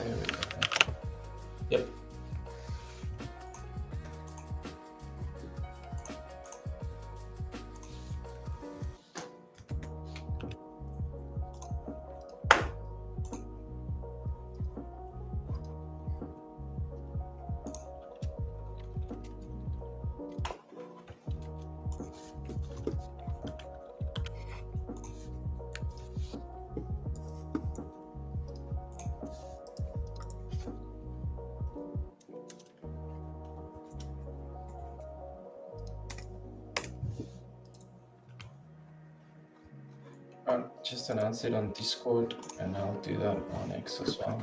There we go. Yep. I'll just announce it on Discord, and I'll do that on X as well.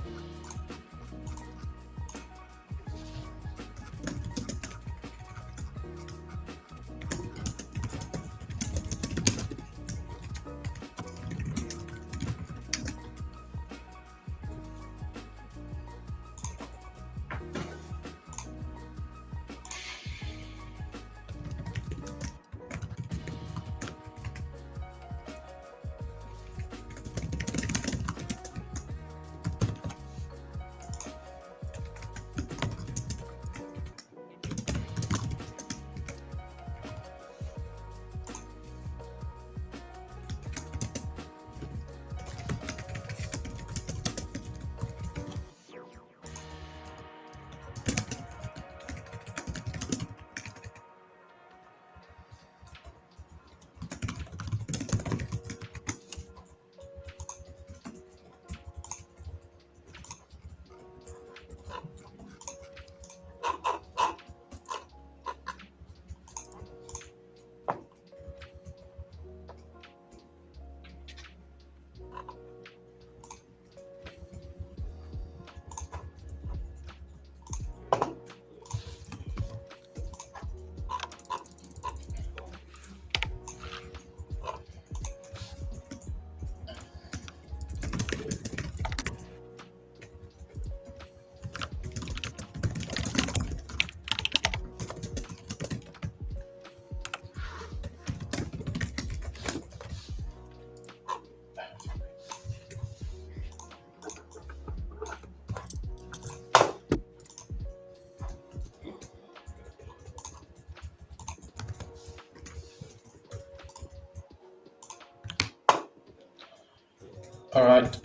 All right.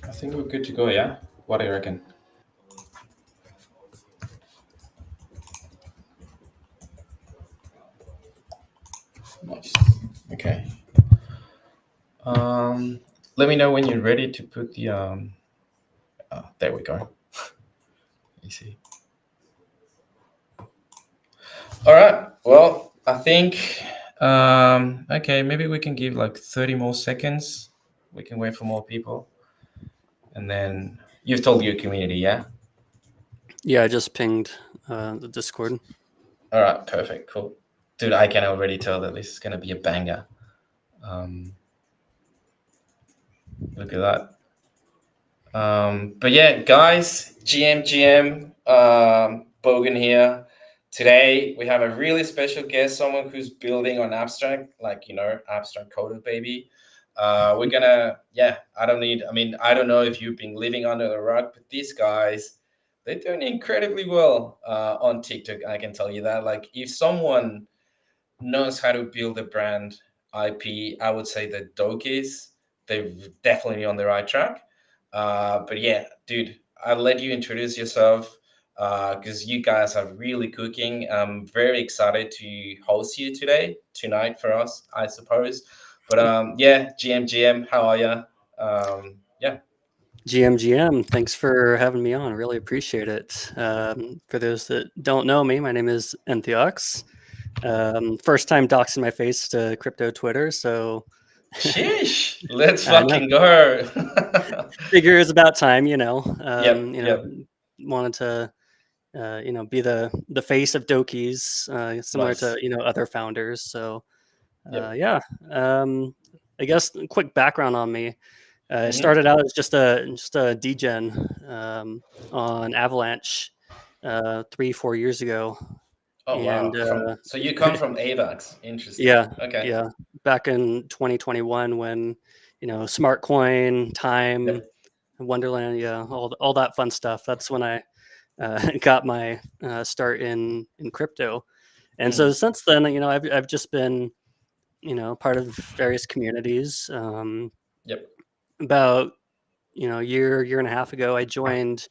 I think we're good to go, yeah? What do you reckon? Nice. Okay. Let me know when you're ready to put the there we go. Easy. All right. Well, I think okay, maybe we can give like 30 more seconds. We can wait for more people. And then you've told your community, yeah? Yeah, I just pinged the Discord. All right, perfect, cool. Dude, I can already tell that this is gonna be a banger. Look at that. But yeah, guys, GM, Bogan here. Today we have a really special guest, someone who's building on abstract, like abstract coded baby. We're gonna, yeah. I don't know if you've been living under the rug, but these guys, they're doing incredibly well on TikTok. I can tell you that. Like, if someone knows how to build a brand IP, I would say that Dokies, they're definitely on the right track. But yeah, dude, I'll let you introduce yourself because you guys are really cooking. I'm very excited to host you tonight for us, I suppose. But yeah, GM, how are you? Yeah. GM, thanks for having me on. Really appreciate it. For those that don't know me, my name is Entheox. First time doxing my face to crypto Twitter, so Sheesh, let's I know. fucking go. Figure it's about time, Yep, yep. wanted to be the face of Dokies, similar Nice. to other founders. So Yep. yeah, I guess quick background on me. I Hmm. started out as just a degen on Avalanche 3-4 years ago, Oh and wow. So you come from AVAX. Interesting. yeah, Okay. yeah, back in 2021 when Smart Coin, Time, Yep. Wonderland, yeah, all that fun stuff. That's when I got my start in crypto. And so Mm, since then, I've just been, part of various communities. yep. About year and a half ago, I joined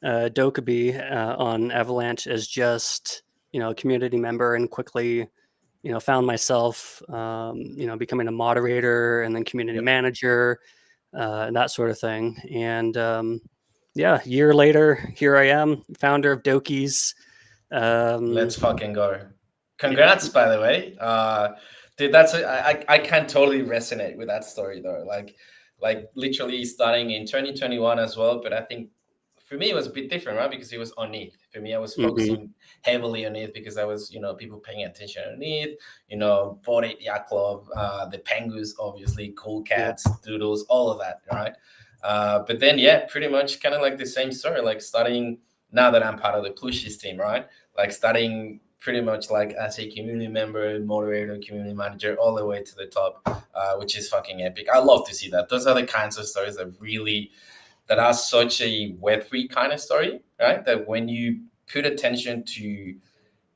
Dokkaebi on Avalanche as just a community member, and quickly found myself becoming a moderator and then community Yep. manager, and that sort of thing. And yeah, year later, here I am, founder of Dokies. Um, Let's fucking go. yeah. Congrats, by the way. Dude, that's I can totally resonate with that story though. Like literally starting in 2021 as well. But I think for me it was a bit different, right? Because it was on ETH. For me, I was Hmm. focusing heavily on ETH because I was, people paying attention on ETH. Bought it, Yacht Club, the Pengus, obviously, Cool Yeah. Cats, Doodles, all of that, right? But then, yeah, pretty much kind of like the same story. Like starting now that I'm part of the Plooshies team, right? Like starting pretty much like as a community member, moderator, community manager, all the way to the top, which is fucking epic. I love to see that. Those are the kinds of stories that are such a Web3 kind of story, right? That when you put attention to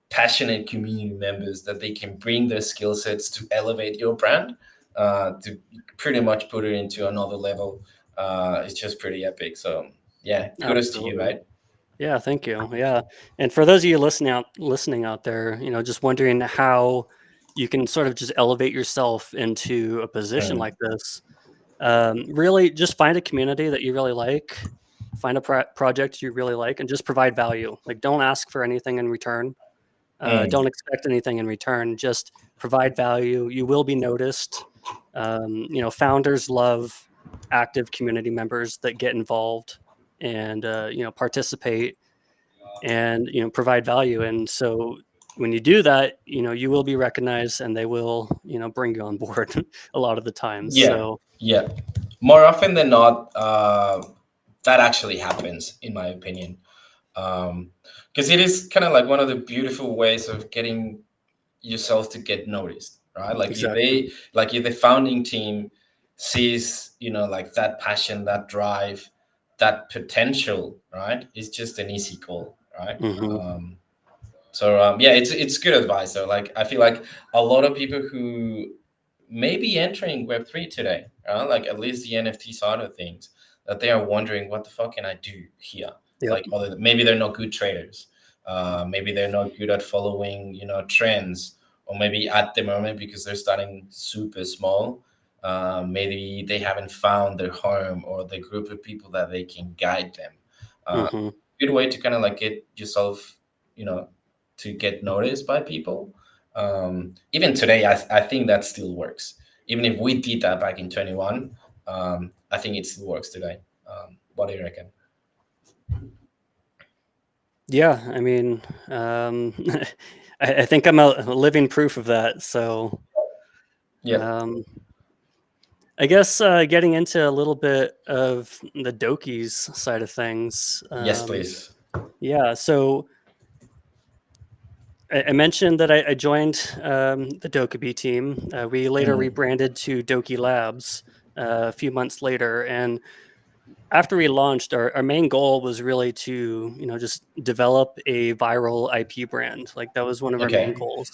passionate community members, that they can bring their skill sets to elevate your brand, to pretty much put it into another level. It's just pretty epic. So yeah, kudos to you, Absolutely. right? Yeah, thank you. Yeah. And for those of you listening out there, just wondering how you can sort of just elevate yourself into a position Mm. like this. Really just find a community that you really like, find a project you really like, and just provide value. Like, don't ask for anything in return. Mm. Don't expect anything in return. Just provide value. You will be noticed. Founders love active community members that get involved and participate and provide value. And so when you do that, you will be recognized, and they will bring you on board a lot of the times. Yeah, So yeah. More often than not, that actually happens, in my opinion. Because it is kind of like one of the beautiful ways of getting yourself to get noticed, right? exactly. Like if the founding team sees, like that passion, that drive, that potential, right? It's just an easy call, right? Hmm. Yeah, it's good advice though. Like I feel like a lot of people who may be entering Web3 today, like at least the NFT side of things, that they are wondering what the fuck can I do here? Yep. Like maybe they're not good traders, maybe they're not good at following trends, or maybe at the moment because they're starting super small, maybe they haven't found their home or the group of people that they can guide them. Hmm. Good way to kind of like get yourself, you know, to get noticed by people. Even today, I think that still works. Even if we did that back in 21, I think it still works today. What do you reckon? Yeah, I mean, I think I'm a living proof of that. So, Yep. um, I guess getting into a little bit of the Dokies side of things. Yes, please. Yeah, so I mentioned that I joined the Dokkaebi team. We later Mm, rebranded to Doki Labs a few months later, and after we launched, our main goal was really to just develop a viral IP brand. Like, that was one of our main okay. goals.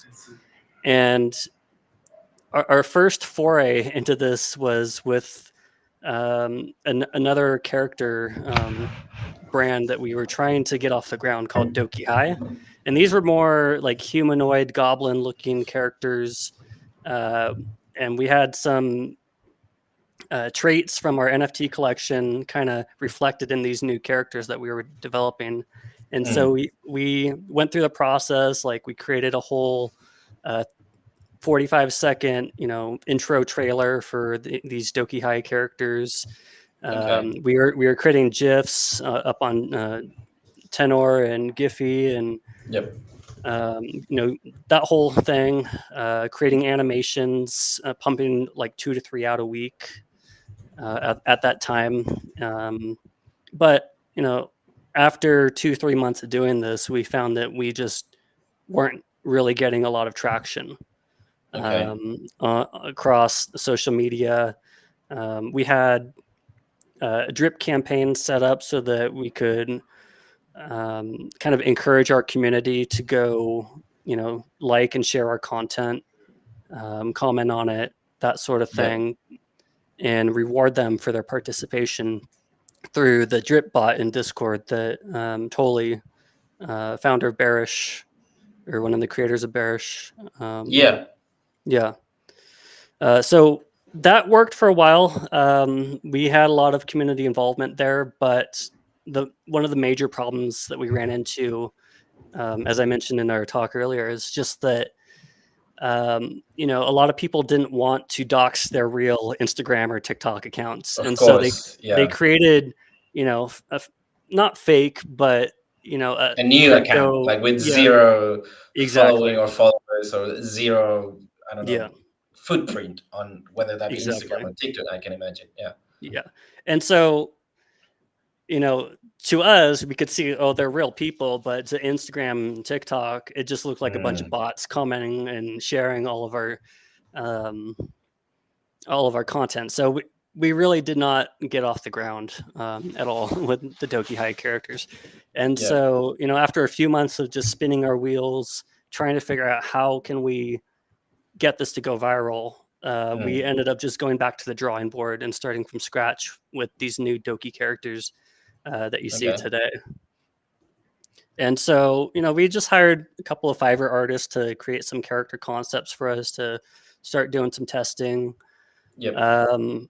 And our first foray into this was with another character brand that we were trying to get off the ground called Doki High. And these were more like humanoid goblin looking characters. Uh, and we had some traits from our NFT collection kind of reflected in these new characters that we were developing. And so Mm, we went through the process. Like, we created a whole uh, 45-second intro trailer for these Doki High characters. okay. We were creating gifs up on Tenor and Giphy, and Yep. that whole thing. Creating animations, pumping like 2 to 3 out a week at that time. But after 2-3 months of doing this, we found that we just weren't really getting a lot of traction Okay. across social media. We had a drip campaign set up so that we could kind of encourage our community to go, like and share our content, comment on it, that sort of Yep. thing, and reward them for their participation through the drip bot in Discord that Tolly, founder of Bearish, or one of the creators of Bearish. Yeah. Yeah. So that worked for a while. We had a lot of community involvement there, but one of the major problems that we ran into, as I mentioned in our talk earlier, is just that a lot of people didn't want to dox their real Instagram or TikTok accounts, Of and so course. they Yeah. created, not fake, but a A new account, crypto. like with Yeah, zero following exactly. or followers or zero, I don't Yeah, know, footprint on whether that be Instagram exactly. or TikTok, I can imagine. Yeah. Yeah, and so to us, we could see, oh, they're real people, but to Instagram and TikTok, it just looked like a bunch of Mm. bots commenting and sharing um, all of our content. So we really did not get off the ground at all with the Doki High characters. And Yeah. so, after a few months of just spinning our wheels, trying to figure out how can we get this to go viral, we Mm. ended up just going back to the drawing board and starting from scratch with these new Doki characters that you see Okay. today. And so, we just hired a couple of Fiverr artists to create some character concepts for us to start doing some testing. Yep. Um,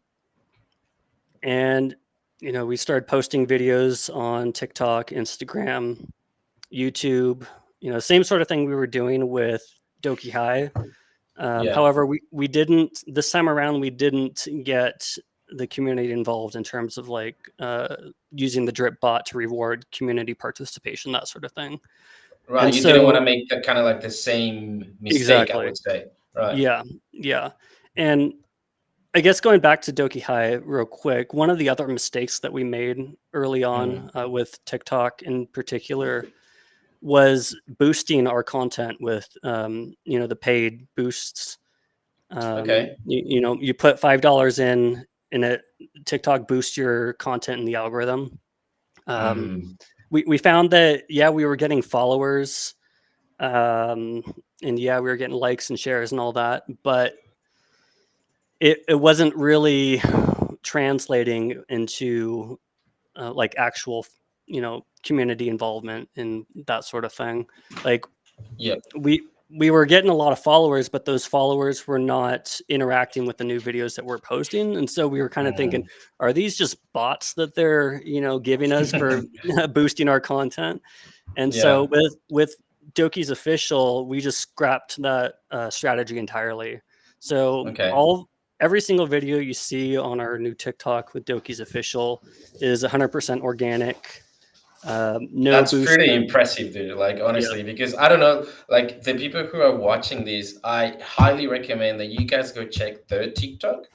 and, we started posting videos on TikTok, Instagram, YouTube, same sort of thing we were doing with Doki High. Yeah. However, we didn't, this time around, we didn't get the community involved in terms of like using the drip bot to reward community participation, that sort of thing. Right. And You didn't want to so, make that kind of like the same mistake, I exactly. would say. Right. Yeah. Yeah. And I guess going back to Doki High real quick, one of the other mistakes that we made early on Mm. with TikTok in particular was boosting our content with, the paid boosts. Okay. You put $5 in, and it TikTok boosts your content in the algorithm. Um, Mm. we found that, yeah, we were getting followers, and yeah, we were getting likes and shares and all that, but it wasn't really translating into like actual, community involvement and that sort of thing. Like Yep. we were getting a lot of followers, but those followers were not interacting with the new videos that we're posting, and so we were kind of thinking, Mm. are these just bots that they're giving us for boosting our content? And so Yeah. with Doki's official, we just scrapped that strategy entirely. So Okay. every single video you see on our new TikTok with Doki's official is 100% organic. No That's pretty boosting. impressive, dude. Like Yeah. honestly, because I don't know, like the people who are watching this, I highly recommend that you guys go check their TikTok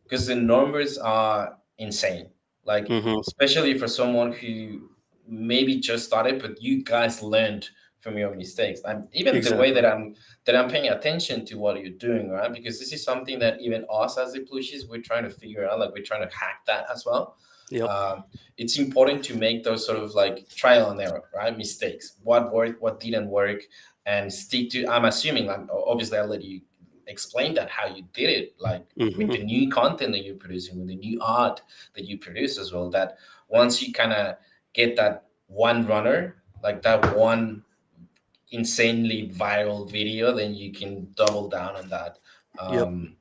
because the numbers are insane. Like Hmm. especially for someone who maybe just started, but you guys learned from your mistakes. And even the way Exactly. that I'm paying attention to what you're doing, right? Because this is something that even us as the plushies, we're trying to figure out. Like we're trying to hack that as well. Yep. Um, it's important to make those sort of like trial and error, right? Mistakes, what worked, what didn't work, and stick to. I'm assuming, like, obviously, I'll let you explain that how you did it, like with the Hmm. new content that you're producing, with the new art that you produce as well. That once you kind of get that one runner, like that one insanely viral video, then you can double down on that. Yep. Um,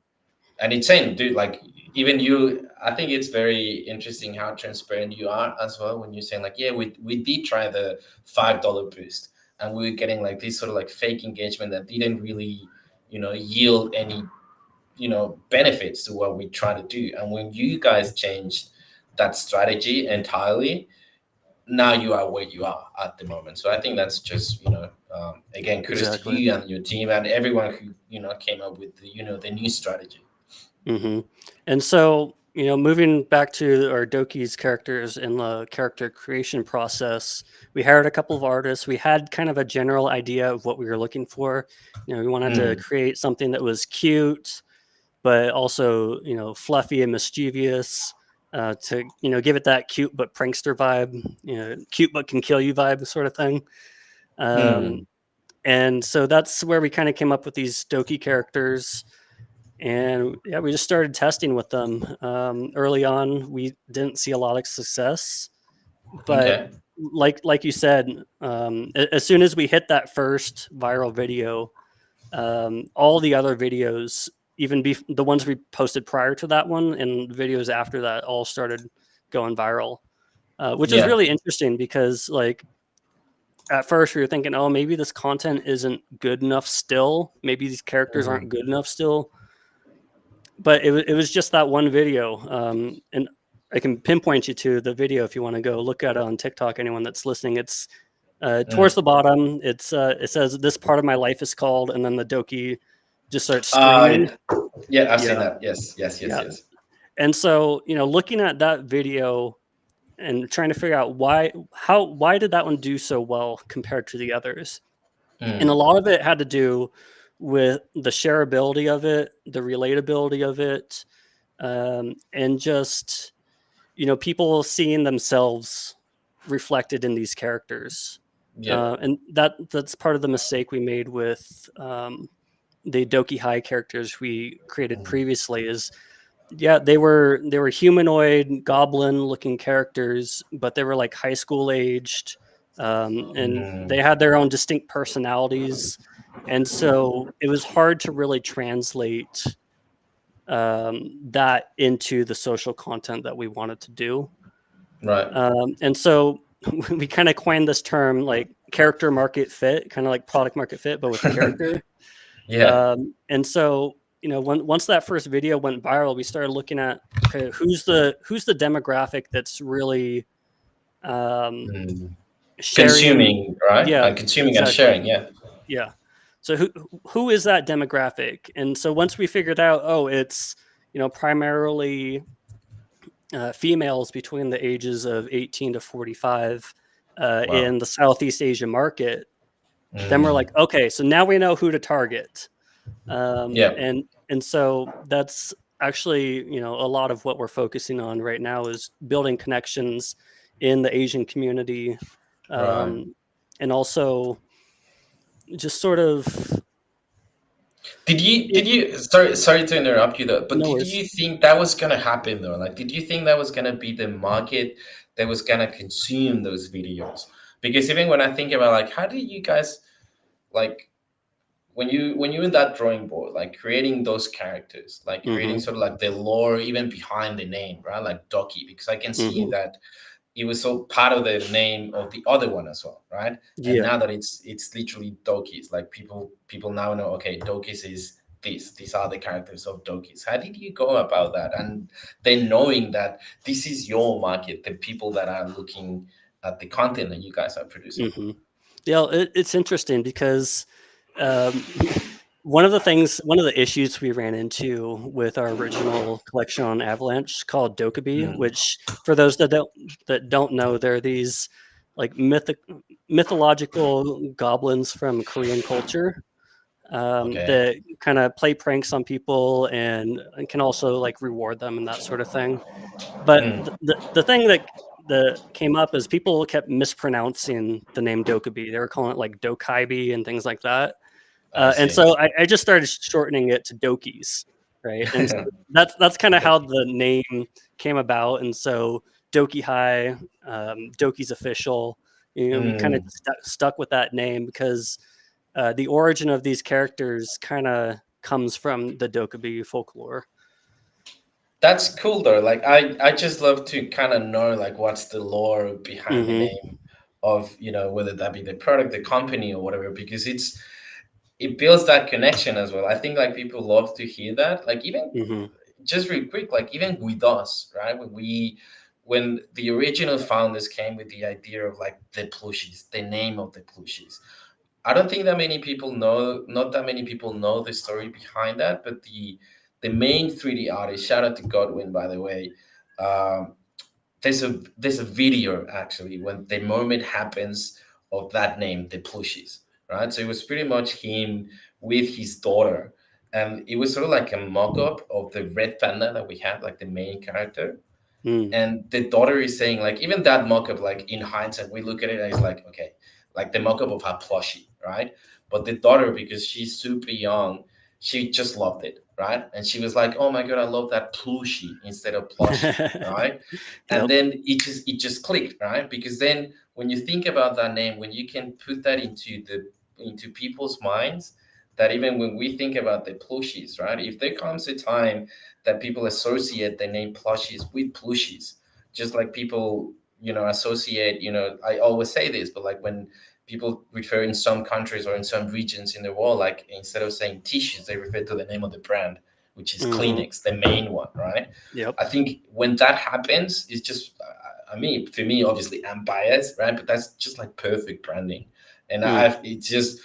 and it's saying, dude, like even you, I think it's very interesting how transparent you are as well when you're saying like, yeah, we did try the $5 boost, and we were getting like this sort of like fake engagement that didn't really, yield any, benefits to what we try to do. And when you guys changed that strategy entirely, now you are where you are at the moment. So I think that's just, again, kudos to Exactly. you and your team and everyone who, came up with the, the new strategy. Hmm. And so, moving back to our Doki's characters in the character creation process, we hired a couple of artists. We had kind of a general idea of what we were looking for. We wanted to Mm. create something that was cute, but also, fluffy and mischievous. to give it that cute but prankster vibe, cute but can kill you vibe sort of thing. Um, Mm. and so that's where we kind of came up with these Doki characters. And yeah, we just started testing with them. Early on, we didn't see a lot of success, but Okay. like you said, as soon as we hit that first viral video, all the other videos, even the ones we posted prior to that one and videos after that, all started going viral, which is Yeah. really interesting because like at first we were thinking, oh, maybe this content isn't good enough still. Maybe these characters aren't Mm. good enough still. But it was just that one video, and I can pinpoint you to the video if you want to go look at it on TikTok. Anyone that's listening, it's towards Mm. the bottom. It says this part of my life is called, and then the Doki just starts Uh, screaming. yeah, I've seen Yeah, that. Yes, yes, yes, yeah. yes. And so looking at that video and trying to figure out why did that one do so well compared to the others, and a Mm. lot of it had to do with the shareability of it, the relatability of it, and just people seeing themselves reflected in these characters, Yep. and that's part of the mistake we made with the Doki High characters we created Mm. previously. Is yeah, they were humanoid goblin looking characters, but they were like high school aged, and they Mm. had their own distinct personalities, and so it was hard to really translate that into the social content that we wanted to do. Right. And so we kind of coined this term like character market fit, kind of like product market fit, but with the character. Yeah. And so once that first video went viral, we started looking at, okay, who's the demographic that's really um, Mm. sharing. Consuming, right? Yeah, And consuming and exactly. sharing. Yeah. Yeah. So who is that demographic? And so once we figured out, oh, it's primarily females between the ages of 18 to 45 Wow. in the Southeast Asia market, then we're like, Mm. okay, so now we know who to target. Yeah. And so that's actually a lot of what we're focusing on right now is building connections in the Asian community, Right. um, and also just sort of Did it, you sorry to interrupt you though, but no did worries. you think that was gonna happen though? Like did you think that was gonna be the market that was gonna consume those videos? Because even when I think about like how did you guys like when you in that drawing board, like creating those characters, like creating Hmm. sort of like the lore even behind the name, right? Like Doki, because I can see Hmm. that it was so part of the name of the other one as well, right? And Yeah. now that it's literally Dokis, like people now know, okay, Dokis is this. These are the characters of Dokis. How did you go about that? And then knowing that this is your market, the people that are looking at the content that you guys are producing. Hmm. Yeah, it's interesting because um, one of the issues we ran into with our original collection on Avalanche called Dokkaebi, Mm, which for those that don't know, they're these like mythological goblins from Korean culture okay. that kind of play pranks on people and can also like reward them and that sort of thing. But Mm, the thing that came up is people kept mispronouncing the name Dokkaebi. They were calling it like Dokaibi and things like that. I And see. so I just started shortening it to Dokies, right? And so that's kind of how the name came about. And so Doki High, Doki's official. We kind of Mm. stuck with that name because the origin of these characters kind of comes from the Dokkaebi folklore. That's cool though. Like I just love to kind of know like what's the lore behind the Hmm. name of, whether that be the product, the company or whatever, because it builds that connection as well. I think like people love to hear that. Like even Hmm. just real quick, like even with us, right? When the original founders came with the idea of like the plushies, the name of the plushies. I don't think that many people know, not that many people know the story behind that, but the main 3D artist, shout out to Godwin, by the way. Um, there's a video actually when the moment happens of that name, the plushies, right? So it was pretty much him with his daughter, and it was sort of like a mock-up of the red panda that we have, like the main character. Mm. And the daughter is saying, like, even that mock-up, like in hindsight we look at it and it's like, okay, like the mock-up of her plushie, right? But the daughter, because she's super young, she just loved it, right? And she was like, oh my god, I love that plushie instead of plushie, right? And Yep. then it just clicked, right? Because then when you think about that name, when you can put that into people's minds, that even when we think about the plushies, right? If there comes a time that people associate the name plushies with plushies, just like people, associate, I always say this, but like when people refer in some countries or in some regions in the world, like instead of saying tissues, they refer to the name of the brand, which is Hmm. Kleenex, the main one, right? Yep. I think when that happens, it's just, I mean, for me, obviously, I'm biased, right? But that's just like perfect branding, and Mm. it's just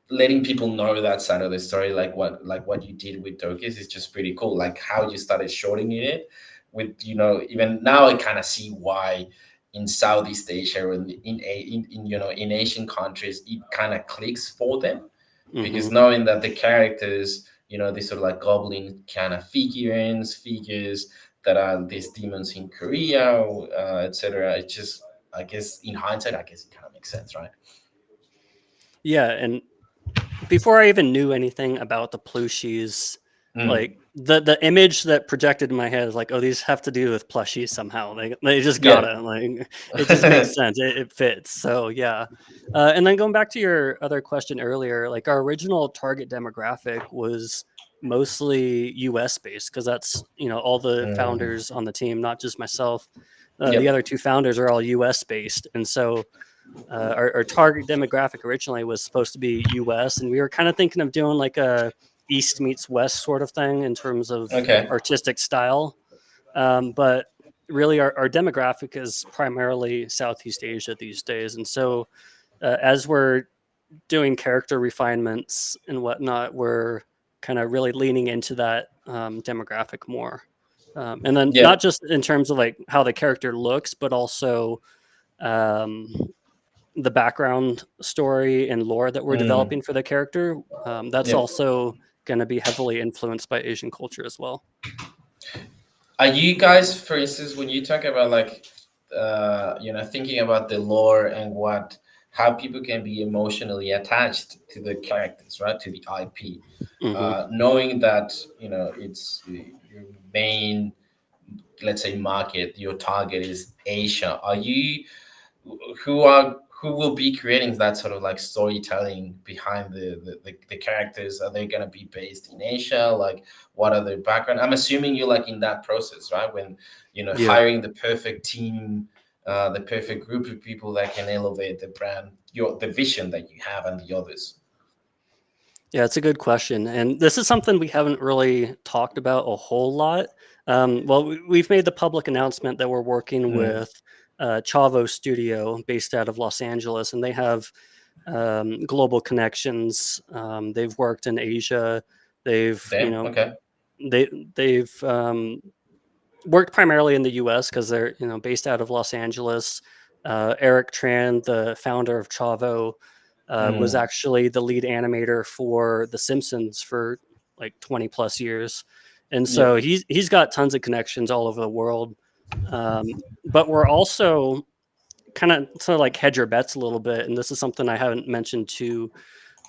letting people know that side of the story, like what you did with Turkeys is just pretty cool. Like how you started shortening it with, even now I kind of see why in Southeast Asia or in Asian countries it kind of clicks for them, because Hmm. knowing that the characters, these sort of like goblin kind of figures that are these demons in Korea, etc. It just, I guess in hindsight, I guess it kind of makes sense, right? Yeah, and before I even knew anything about the plushies, Mm. like the image that projected in my head is like, oh, these have to do with plushies somehow. They just Yeah. gotta like it just makes sense. It fits. So yeah. And then going back to your other question earlier, like our original target demographic was mostly US based because that's all the Mm. founders on the team, not just myself. The Yep. other two founders are all US based, and so our target demographic originally was supposed to be US, and we were kind of thinking of doing like a East meets West sort of thing in terms of Okay. artistic style. But really, our demographic is primarily Southeast Asia these days. And so, as we're doing character refinements and whatnot, we're kind of really leaning into that demographic more. And then, not Yep. just in terms of like how the character looks, but also um, the background story and lore that we're Mm. developing for the character, that's Yep. also going to be heavily influenced by Asian culture as well. Are you guys, for instance, when you talk about like, thinking about the lore and how people can be emotionally attached to the characters, right, to the IP, Hmm. knowing that it's your main, let's say, market, your target is Asia. Are you who will be creating that sort of like storytelling behind the characters? Are they going to be based in Asia? Like, what are their background? I'm assuming you're like in that process, right? When Yeah. hiring the perfect team, the perfect group of people that can elevate the brand, the vision that you have, and the others. Yeah, it's a good question. And this is something we haven't really talked about a whole lot. Well, we've made the public announcement that we're working Mm. with Chavo Studio based out of Los Angeles, and they have global connections. They've worked in Asia. They've, Damn. Okay. they've worked primarily in the U.S. because they're based out of Los Angeles. Eric Tran, the founder of Chavo, was Mm. actually the lead animator for The Simpsons for like 20 plus years, and so Yep. he's got tons of connections all over the world. Um, but we're also kind of to like hedge our bets a little bit, and this is something I haven't mentioned to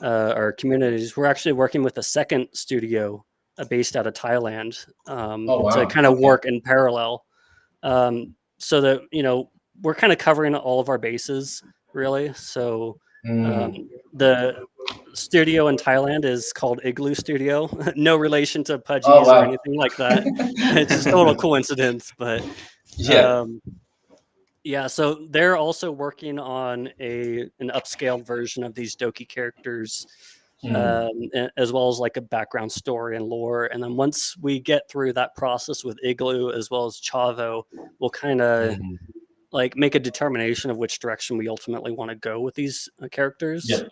our communities. We're actually working with a second studio based out of Thailand Oh to wow. kind of Okay. work in parallel, so that we're kind of covering all of our bases really. So um, Mm. the studio in Thailand is called Igloo Studio. No relation to Oh Pudgies or wow. anything like that. It's just total coincidence, but Yeah. um, yeah, so they're also working on an upscaled version of these Doki characters, Mm. as well as like a background story and lore. And then once we get through that process with Igloo as well as Chavo, we'll kind of Mm. like make a determination of which direction we ultimately want to go with these characters. Yep.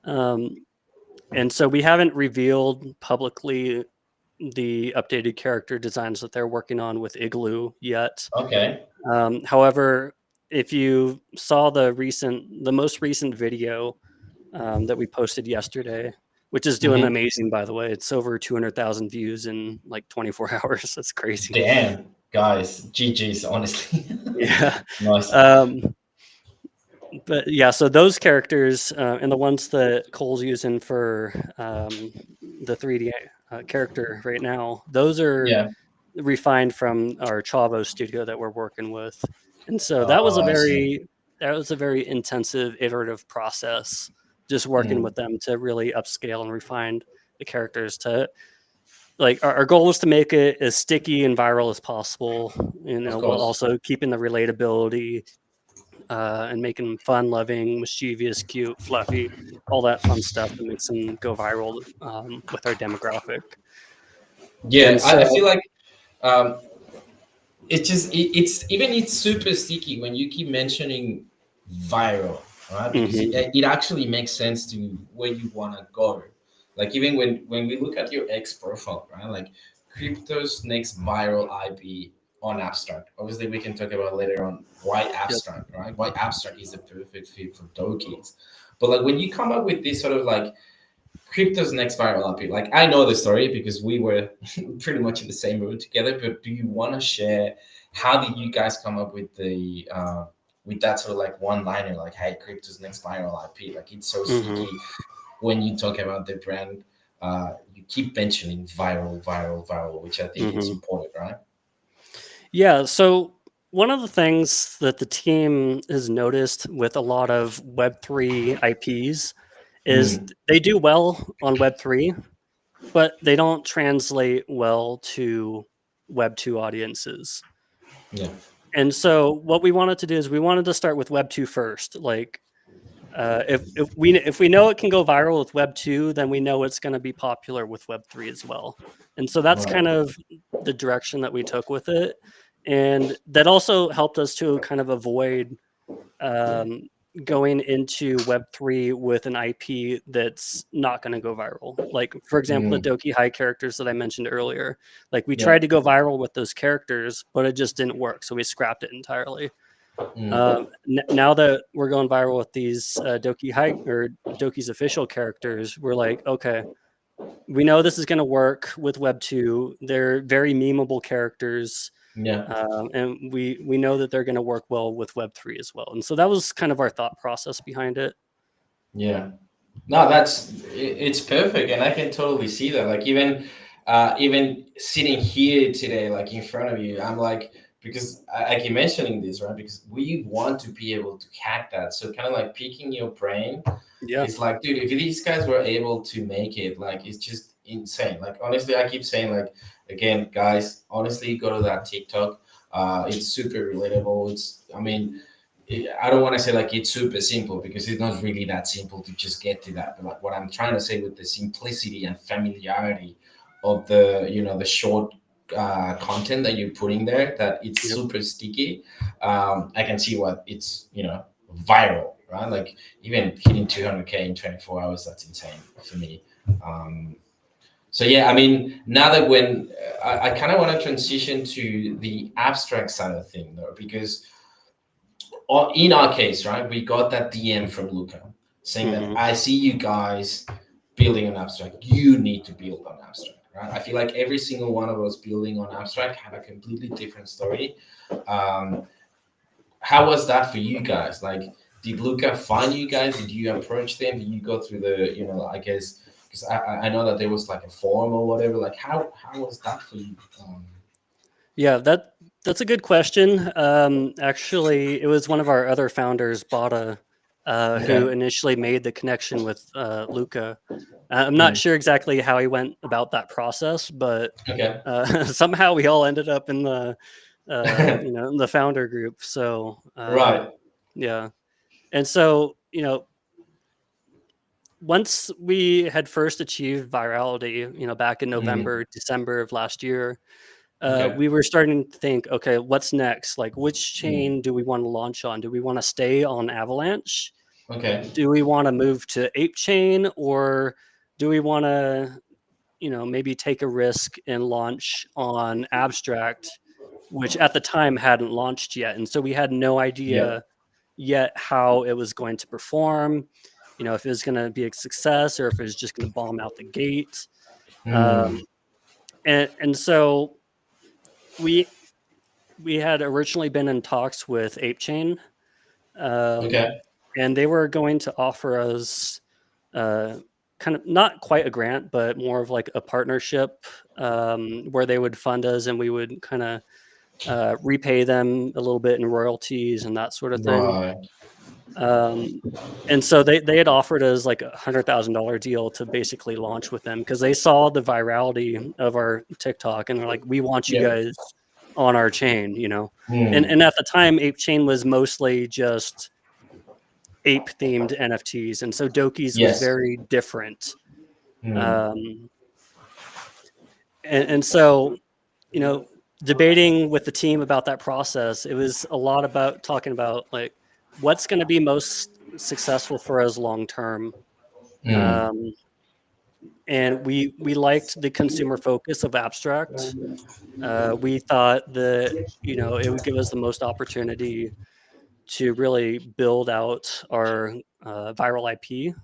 Um, and so we haven't revealed publicly the updated character designs that they're working on with Igloo yet. Okay. However, if you saw the most recent video that we posted yesterday, which is doing Mm-hmm. amazing, by the way, it's over 200,000 views in like 24 hours. That's crazy. Damn. guys, GG's, honestly. Yeah. Nice. Um, but yeah, so those characters and the ones that Cole's using for the 3D character right now, those are Yeah. refined from our Chavo studio that we're working with. And so Oh, I see. that was a very intensive iterative process, just working Mm, with them to really upscale and refine the characters to like our goal was to make it as sticky and viral as possible, you of know, while course. also keeping the relatability and making them fun loving, mischievous, cute, fluffy, all that fun stuff that makes them go viral with our demographic. And Yeah, I so feel like um, it's super sticky when you keep mentioning viral, right? Because mhm, it actually makes sense to where you want to go. Like even when we look at your X profile, right? Like crypto's next viral IP on abstract. Obviously, we can talk about later on why yep, abstract, right? Why abstract is the perfect fit for Dokies. But like when you come up with this sort of like crypto's next viral IP. Like I know the story because we were pretty much in the same room together. But do you want to share how did you guys come up with that sort of like one liner like, "Hey, crypto's next viral IP." Like it's so mhm, sticky when you talk about the brand. You keep mentioning viral, viral, viral, which I think it's mhm. important, right? Yeah, so one of the things that the team has noticed with a lot of Web3 IPs is Mm, they do well on Web3, but they don't translate well to Web2 audiences. yeah, And so what we wanted to do is we wanted to start with Web2 first. Like if we know it can go viral with Web2, then we know it's going to be popular with Web3 as well. And so that's right. kind of the direction that we took with it. And that also helped us to kind of avoid um, going into Web3 with an IP that's not going to go viral. Like, for example, the Mm, Doki High characters that I mentioned earlier. Like, we yeah. tried to go viral with those characters, but it just didn't work. So we scrapped it entirely. Mm, Now that we're going viral with these Doki High or Doki's official characters, we're like, okay, we know this is going to work with Web2. They're very memeable characters, yeah. and we know that they're going to work well with Web3 as well. And so that was kind of our thought process behind it. Yeah. No, it's perfect, and I can totally see that. Like even sitting here today, like in front of you, I'm like because I keep mentioning this, right? Because we want to be able to hack that. So kind of like picking your brain Yeah. is like, dude, if these guys were able to make it, like it's just insane. Like honestly, I keep saying like again, guys, honestly, go to that TikTok. It's super relatable. I mean I don't want to say like it's super simple because it's not really that simple to just get to that. But like what I'm trying to say with the simplicity and familiarity of the short content that you're putting there, that it's Yep. super sticky. I can see what it's viral, right? Like even hitting 200K in 24 hours, that's insane for me. Um, so yeah, I mean, now that when I kind of want to transition to the abstract side of thing though, because in our case, right, we got that DM from Luca saying that Hmm. I see you guys building an abstract. You need to build an abstract, right? I feel like every single one of us building on abstract have a completely different story. Um, how was that for you guys? Like, did Luca find you guys? Did you approach them? Did you go through I guess because I know that there was like a forum or whatever. Like, how was that for you? Yeah, that's a good question. Actually, it was one of our other founders, Bada, who Okay. initially made the connection with Luca. I'm not Mm. sure exactly how he went about that process, but Okay. somehow we all ended up in the in the founder group. So Right. yeah, and so once we had first achieved virality, back in Mm. November, December of last year, Okay. we were starting to think, okay, what's next? Like, which Mm. chain do we want to launch on? Do we want to stay on Avalanche? Okay. Do we want to move to Ape Chain, or do we want to, maybe take a risk and launch on Abstract, which at the time hadn't launched yet, and so we had no Yeah. idea yet how it was going to perform. If it was going to be a success or if it was just going to bomb out the gate. Um, Mm. and so we we had originally been in talks with ApeChain, um, Okay. and they were going to offer us uh, kind of not quite a grant, but more of like a partnership where they would fund us and we would kind of repay them a little bit in royalties and that sort of thing. Right. Um, and so they had offered us like $100,000 deal to basically launch with them because they saw the virality of our TikTok and they're like, we want you Yeah. guys on our chain, Hmm. And at the time, Ape Chain was mostly just ape themed NFTs, and so Doki's was Yes. very different. Hmm. Um, and so you know, debating with the team about that process, it was a lot about talking about like what's going to be most successful for us long term. Hmm. Um, and we liked the consumer focus of abstract. We thought that it would give us the most opportunity to really build out our viral IP,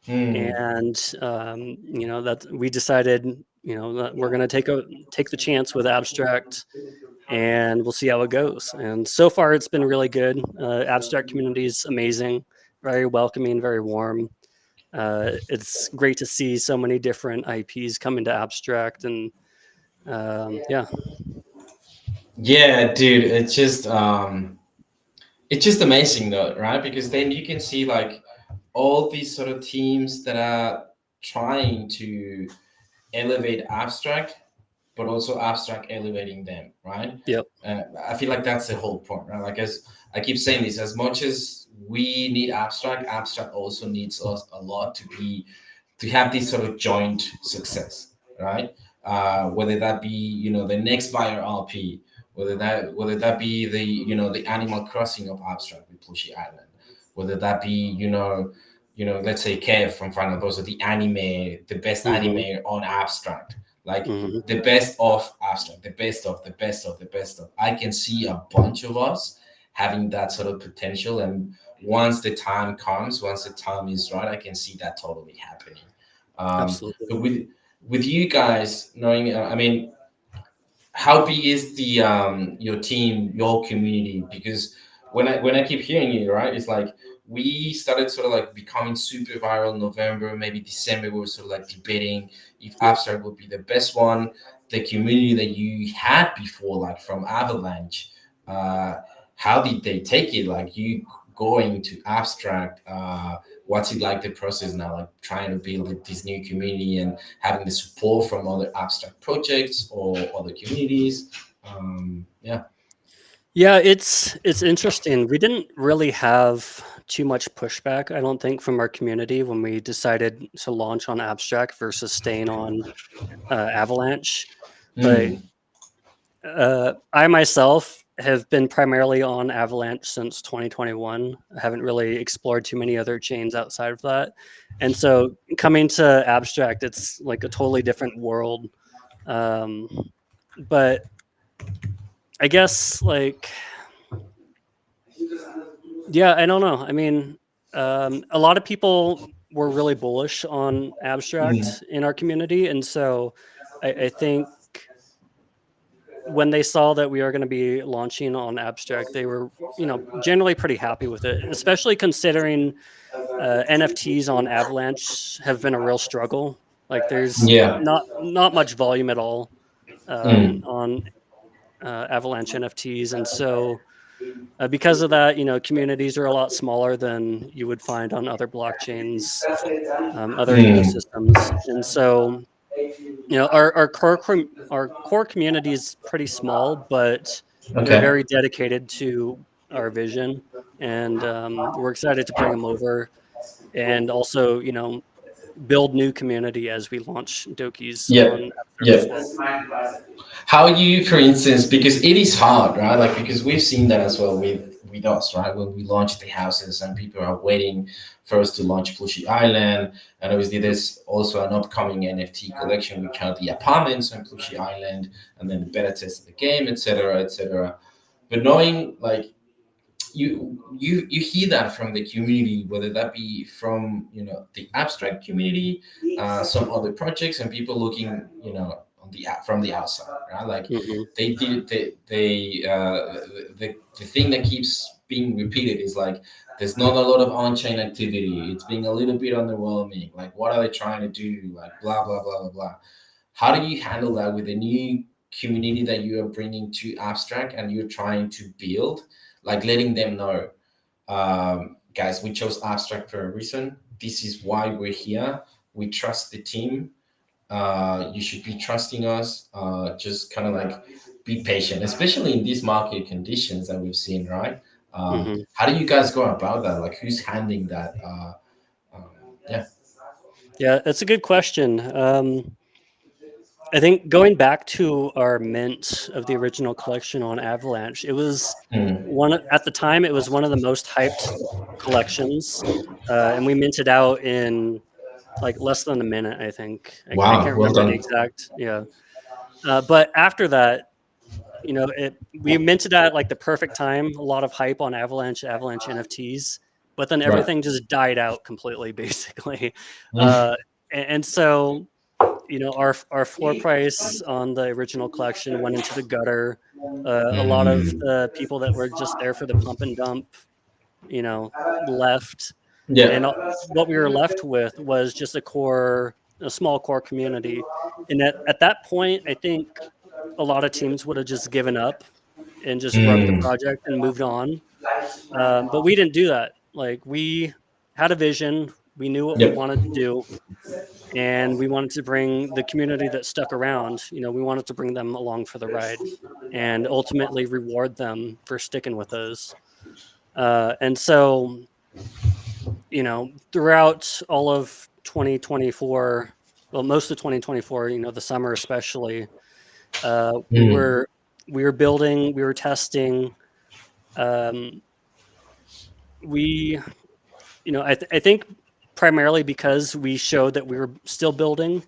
Hmm. and that we decided that we're going to take the chance with abstract, and we'll see how it goes. And so far, it's been really good. Abstract community is amazing, very welcoming, very warm. It's great to see so many different IPs come into abstract, and yeah, Yeah, dude, it's just amazing though, right? Because then you can see like all these sort of teams that are trying to elevate abstract, but also abstract elevating them, right? yep, I feel like that's the whole point, right? Like, as I keep saying this, as much as we need abstract, abstract also needs us a lot to have this sort of joint success, right? Whether that be the next buyer LP, whether that be the Animal Crossing of abstract with Plooshy Island, whether that be let's say Kev from Final Those are the anime, the best hmm anime on abstract, like hmm the best of abstract, the best of the best of the best of. I can see a bunch of us having that sort of potential, and once the time comes, once the time is right, I can see that totally happening. absolutely, But with you guys knowing, I mean, how big is the your team, your community? Because when I keep hearing you, right, it's like we started sort of like becoming super viral in November, maybe December. We were sort of like debating if yep. Abstract would be the best one. The community that you had before, like from Avalanche, uh, how did they take it? Like you going to Abstract, what's it like the process now? Like trying to build this new community and having the support from other abstract projects or other communities. Yeah. Yeah, it's interesting. We didn't really have too much pushback, I don't think, from our community when we decided to launch on Abstract versus staying on Avalanche. But Mm. I myself have been primarily on Avalanche since 2021. I haven't really explored too many other chains outside of that. And so coming to Abstract, it's like a totally different world. Um, but I guess like yeah, I don't know. I mean, a lot of people were really bullish on Mm. abstract in our community, and so I think when they saw that we are going to be launching on abstract, they were, generally pretty happy with it, especially considering NFTs on Avalanche have been a real struggle. Like, there's Yeah. not much volume at all Mm. on Avalanche NFTs, and so because of that, communities are a lot smaller than you would find on other blockchains, other Mm. ecosystems, and so our core community is pretty small, but they're Okay. very dedicated to our vision, and we're excited to bring them over, and also build new community as we launch Dokis Yeah. on Abstract as Yeah. well. How you, for instance, because it is hard, right? Like because we've seen that as well with us, right? When we launched the houses and people are waiting for us to launch Plushy Island, and obviously there's also an upcoming NFT collection which are the apartments on Plushy Island, and then the beta test of the game, etc., etc. But knowing like you hear that from the community, whether that be from the abstract community, some other projects, and people looking on from the outside, right? Like Hmm. they did the thing that keeps being repeated is like there's not a lot of on-chain activity. It's being a little bit underwhelming. Like what are they trying to do? Like blah blah blah blah blah. How do you handle that with the new community that you are bringing to Abstract and you're trying to build? Like letting them know, guys, we chose Abstract for a reason. This is why we're here. We trust the team. You should be trusting us. Just kind of like be patient, especially in these market conditions that we've seen, right? Hmm. How do you guys go about that? Like, who's handling that? Um, yeah. Yeah, that's a good question. I think going back to our mint of the original collection on Avalanche, it was Mm. at the time it was one of the most hyped collections, and we minted out in like less than a minute. I think I Wow. can't Well remember the done. exact. Yeah, but after that, we minted at like the perfect time. A lot of hype on Avalanche NFTs, but then Right. everything just died out completely, basically. Mm. Uh, and so our floor price on the original collection went into the gutter. A lot of Mm. the people that were just there for the pump and dump, left, and Yeah. what we were left with was just a small core community. And at that point, I think a lot of teams would have just given up and just wrote the Mm. project and moved on. But we didn't do that. Like we had a vision, we knew what we Yep. wanted to do, and we wanted to bring the community that stuck around. We wanted to bring them along for the ride, and ultimately reward them for sticking with us. And so, throughout all of 2024, well, most of 2024, the summer especially, uh, we Mm. were we were building, we were testing. Um, we, I think primarily because we showed that we were still building,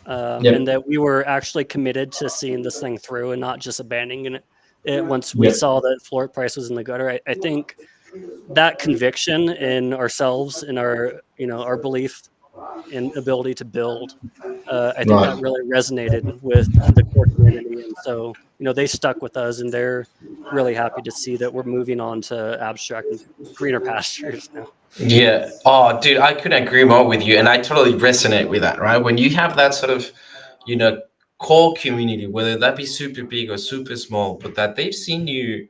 and Yep. that we were actually committed to seeing this thing through and not just abandoning it once we Yep. saw that floor price was in the gutter. I think that conviction in ourselves and our belief and ability to build, I think that Right. really resonated with the core community, and so they stuck with us, and they're really happy to see that we're moving on to abstract and greener pastures now. Yeah. Oh, dude, I couldn't agree more with you, and I totally resonate with that. Right, when you have that sort of, you know, core community, whether that be super big or super small, but that they've seen you,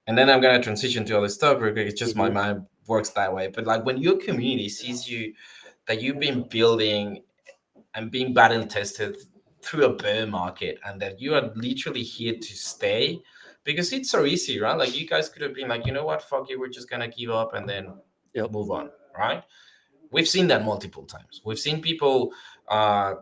and then I'm gonna transition to other stuff real quick. It's just my Hmm. mind works that way. But like when your community sees you, that you've been building and being battle tested through a bear market, and that you are literally here to stay, because it's so easy, right? Like you guys could have been like, you know what, fuck it, we're just gonna give up and then Yep. move on, right? We've seen that multiple times. We've seen people uh,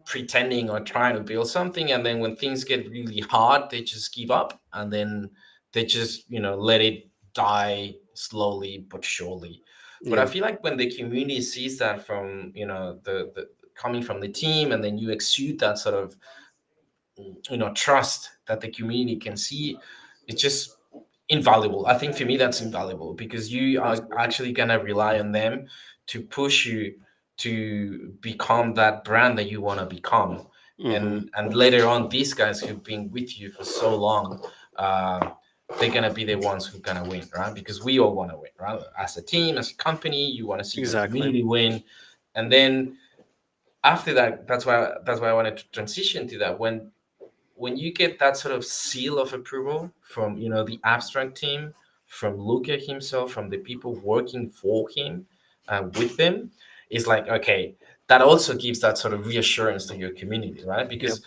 pretending or trying to build something, and then when things get really hard, they just give up, and then they just let it die slowly but surely. But I Yeah. feel like when the community sees that from the coming from the team, and then you exude that sort of trust that the community can see, it's just invaluable. I think for me that's invaluable, because you are Absolutely. actually gonna rely on them to push you to become that brand that you want to become. Hmm. And later on, these guys who've been with you for so long, uh, they're gonna be the ones who gonna win, right? Because we all want to win, right? As a team, as a company, you want to see your Exactly. community win. And then after that, that's why I wanted to transition to that. When you get that sort of seal of approval from the abstract team, from Luca himself, from the people working for him, with them, it's like, okay, that also gives that sort of reassurance to your community, right? Yep. Because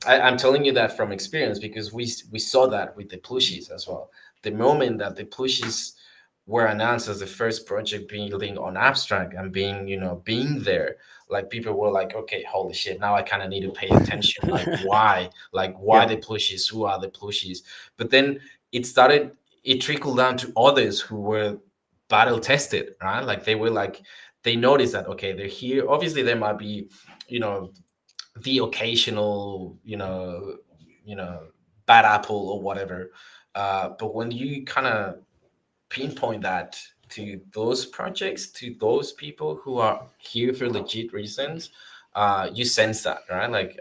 I'm telling you that from experience, because we saw that with the Plooshies as well. The moment that the Plooshies were announced as the first project building on abstract and being there, like people were like, okay, holy shit, now I kind of need to pay attention. Like why Yep. the Plooshies? Who are the Plooshies? But then it trickled down to others who were battle tested, right? Like they were like, they noticed that, okay, they're here. Obviously there might be you know the occasional bad apple or whatever, but when you kind of pinpoint that to those projects, to those people who are here for legit reasons, you sense that, right? Like,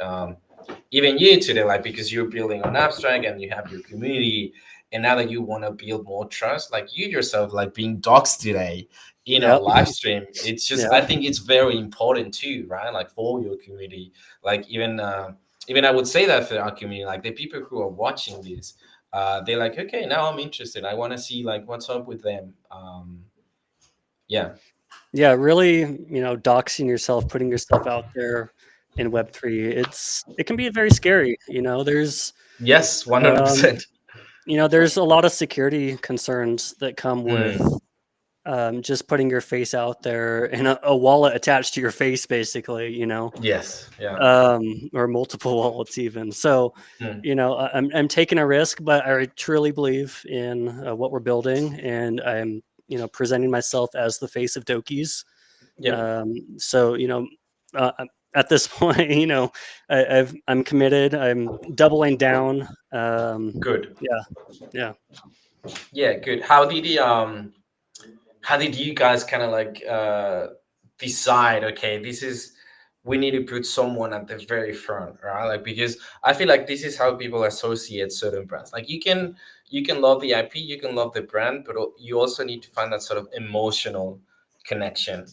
even you today, like because you're building on abstract and you have your community, and now that you want to build more trust, like you yourself, like being doxxed today in a Yep. live stream, it's just I Yep. think it's very important too, right? Like for your community, like even I would say that for our community, like the people who are watching this, they're like, okay, now I'm interested. I want to see like what's up with them. Yeah. Yeah, really, doxing yourself, putting yourself out there in Web3, it can be very scary. Yes, Um, 100%. there's a lot of security concerns that come with Mm, just putting your face out there and a wallet attached to your face, basically, yes. Yeah. or multiple wallets even. So, Mm, I'm taking a risk, but I truly believe in what we're building, and I'm presenting myself as the face of Dokies. yep. So at this point, I'm committed. I'm doubling down. Good. Yeah, yeah. Yeah. Good. How did you guys kind of like decide, okay, this is we need to put someone at the very front, right? Like because I feel like this is how people associate certain brands. Like you can love the IP, you can love the brand, but you also need to find that sort of emotional connection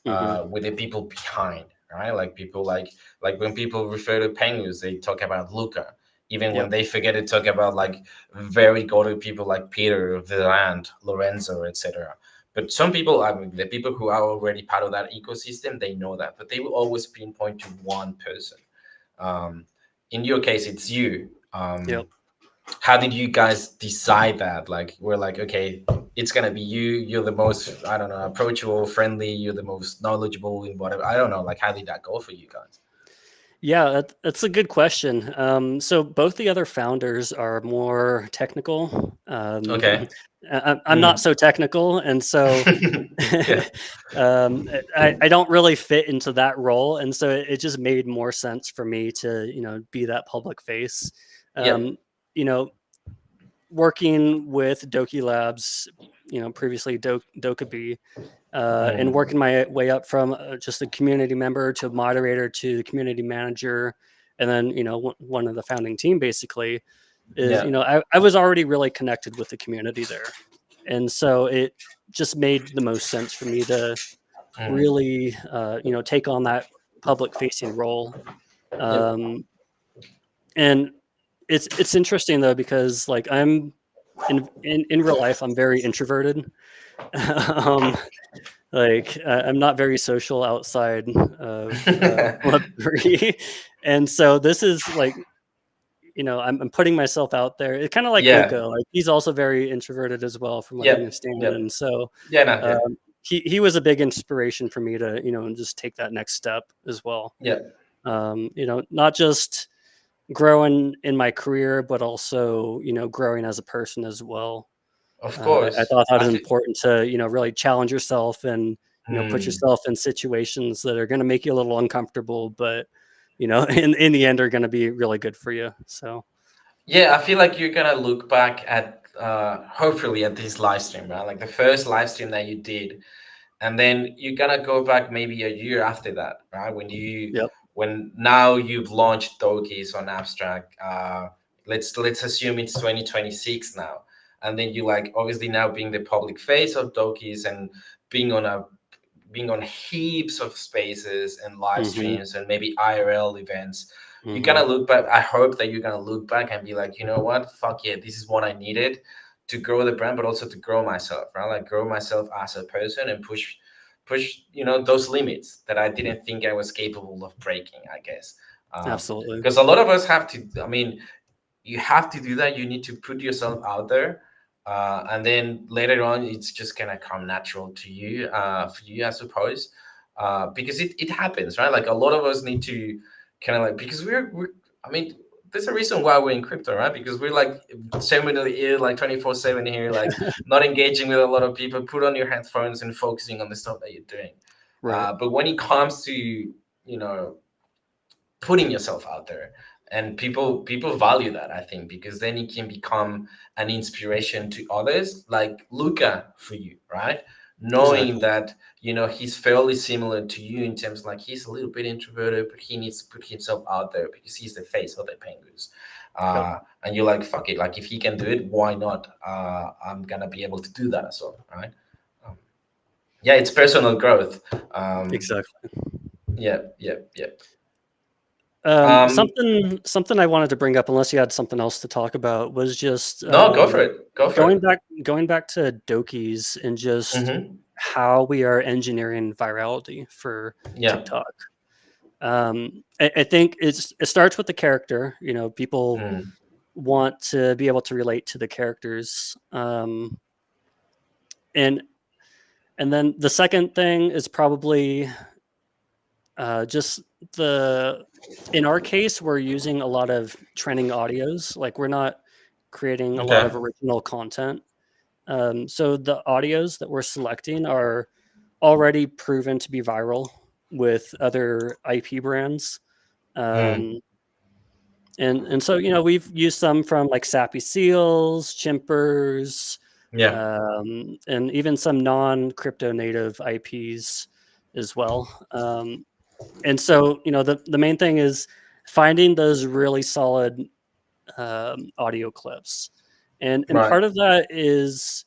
Hmm. with the people behind, right? Like people like when people refer to penguins, they talk about Luca, even when Yep. they forget to talk about like very go-to people like Peter, Villand, Lorenzo, etc. But some people, I mean, the people who are already part of that ecosystem, they know that, but they will always pinpoint to one person. Um, in your case, it's you. Yep. How did you guys decide that? Like, we're like, okay, it's gonna be you. You're the most, I don't know, approachable, friendly. You're the most knowledgeable in whatever. I don't know. Like, how did that go for you guys? Yeah, that's a good question. So both the other founders are more technical. Okay. I'm not Mm. so technical, and so Yeah. I don't really fit into that role, and so it just made more sense for me to be that public face. Yep. Um, you know, Working with Doki Labs, previously Dokkaby, and Mm. working my way up from just a community member to moderator to the community manager, and then one of the founding team basically is Yeah. I was already really connected with the community there, and so it just made the most sense for me to Mm. really take on that public facing role. Yep. um, and it's interesting though, because like I'm in real life I'm very introverted. um, I'm not very social outside of Web3, and so this is like I'm putting myself out there. It's kind of like Yeah. Luca. Like he's also very introverted as well, from what I Yep. understand. Yep. And so Yeah. No. Yeah. he was a big inspiration for me to just take that next step as well. Yeah. Not just growing in my career, but also growing as a person as well. Of I course. thought that I was think. important to really challenge yourself and put Hmm. yourself in situations that are going to make you a little uncomfortable, but in the end are going to be really good for you. So Yeah, I feel like you're gonna look back at hopefully at this live stream, right? Like the first live stream that you did, and then you're gonna go back maybe a year after that, right? yep. When now you've launched Dokies on Abstract. Let's assume it's 2026 now, and then you like obviously now being the public face of Dokies and being on a being on heaps of spaces and live Hmm. streams and maybe IRL events, you're Hmm. gonna look back. I hope that you're gonna look back and be like, you know what, fuck yeah, this is what I needed to grow the brand, but also to grow myself, right? Like grow myself as a person and push, those limits that I didn't think I was capable of breaking, I guess. Absolutely. Because a lot of us have to. I mean, you have to do that. You need to put yourself out there, and then later on, it's just gonna come natural to you, for you, I suppose, because it happens, right? Like a lot of us need to kind of like because we're. I mean, there's a reason why we're in crypto, right? Because we're like seminally ill, like 24/7 here, like not engaging with a lot of people. Put on your headphones and focusing on the stuff that you're doing. Right. But when it comes to putting yourself out there, and people value that, I think, because then it can become an inspiration to others, like Luca for you, right? knowing Exactly. that he's fairly similar to you in terms like he's a little bit introverted, but he needs to put himself out there because he's the face of the Penguins. Yep. And you're like, fuck it, like if he can do it, why not? I'm gonna be able to do that as well, right? Um, yeah, it's personal growth. Exactly. Yeah, yeah, yeah. Um, Something I wanted to bring up, unless you had something else to talk about, was just no, go for it. Go for it. going back to Dokies and just Mm-hmm. how we are engineering virality for Yeah. TikTok. I think it starts with the character. People Mm, want to be able to relate to the characters, and then the second thing is probably just the in our case, we're using a lot of trending audios. Like, we're not creating a lot of okay. original content. So the audios that we're selecting are already proven to be viral with other IP brands. Mm, Um, and so, we've used some from like Sappy Seals, Chimpers, yeah. and even some non-crypto native IPs as well. And so, the main thing is finding those really solid audio clips, and Right. part of that is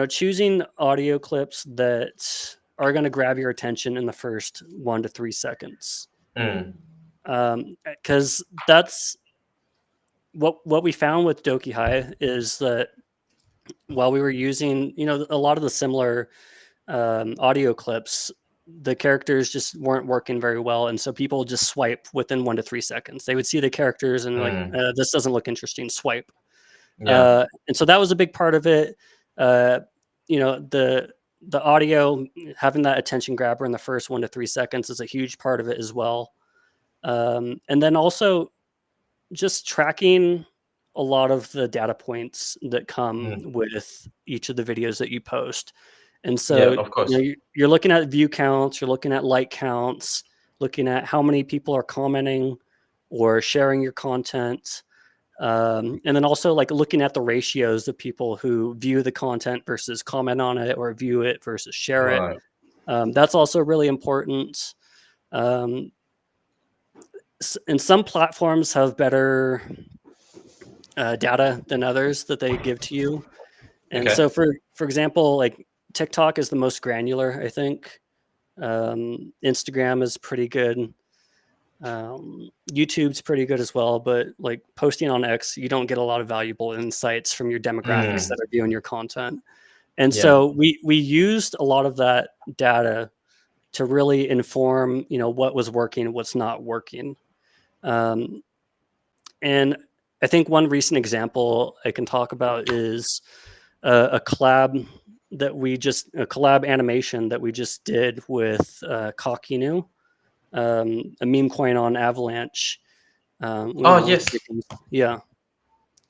choosing audio clips that are going to grab your attention in the first 1 to 3 seconds, Mm, because that's what we found with Doki High is that while we were using a lot of the similar audio clips, the characters just weren't working very well, and so people just swipe within 1 to 3 seconds. They would see the characters and like, mm, this doesn't look interesting, swipe. yeah. And so that was a big part of it. uh, the audio, having that attention grabber in the first 1 to 3 seconds, is a huge part of it as well. And then also just tracking a lot of the data points that come Mm, with each of the videos that you post. And yeah, so, of course. you're looking at view counts, you're looking at like counts, looking at how many people are commenting or sharing your content. And then also like looking at the ratios of people who view the content versus comment on it, or view it versus share it. Right. That's also really important. Um, and some platforms have better data than others that they give to you. And Okay. so, for example, like TikTok is the most granular, I think. Instagram is pretty good. YouTube's pretty good as well, but like posting on X, you don't get a lot of valuable insights from your demographics Mm, that are viewing your content. And yeah. so we used a lot of that data to really inform, what was working and what's not working. Um, and I think one recent example I can talk about is a collab a collab animation that we just did with Kakinu, a meme coin on Avalanche. Oh, With yes. chickens. Yeah,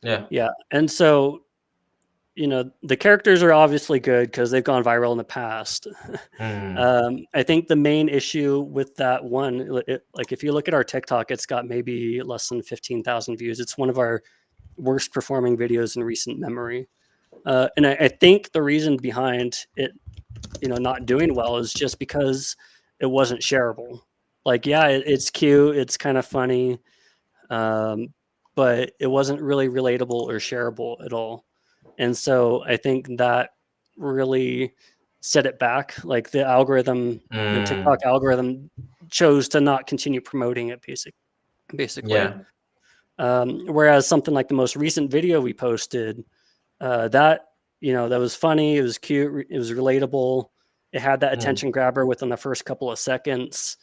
Yeah. yeah. And so, the characters are obviously good because they've gone viral in the past. Mm, I think the main issue with that one, like if you look at our TikTok, it's got maybe less than 15,000 views. It's one of our worst performing videos in recent memory. And I think the reason behind it, not doing well, is just because it wasn't shareable. Like, yeah, it's cute, it's kind of funny, um, but it wasn't really relatable or shareable at all. And so I think that really set it back. Like, the algorithm, the TikTok mm, algorithm chose to not continue promoting it, basically. yeah. Whereas something like the most recent video we posted, that that was funny, it was cute, it was relatable, it had that Mm, attention grabber within the first couple of seconds,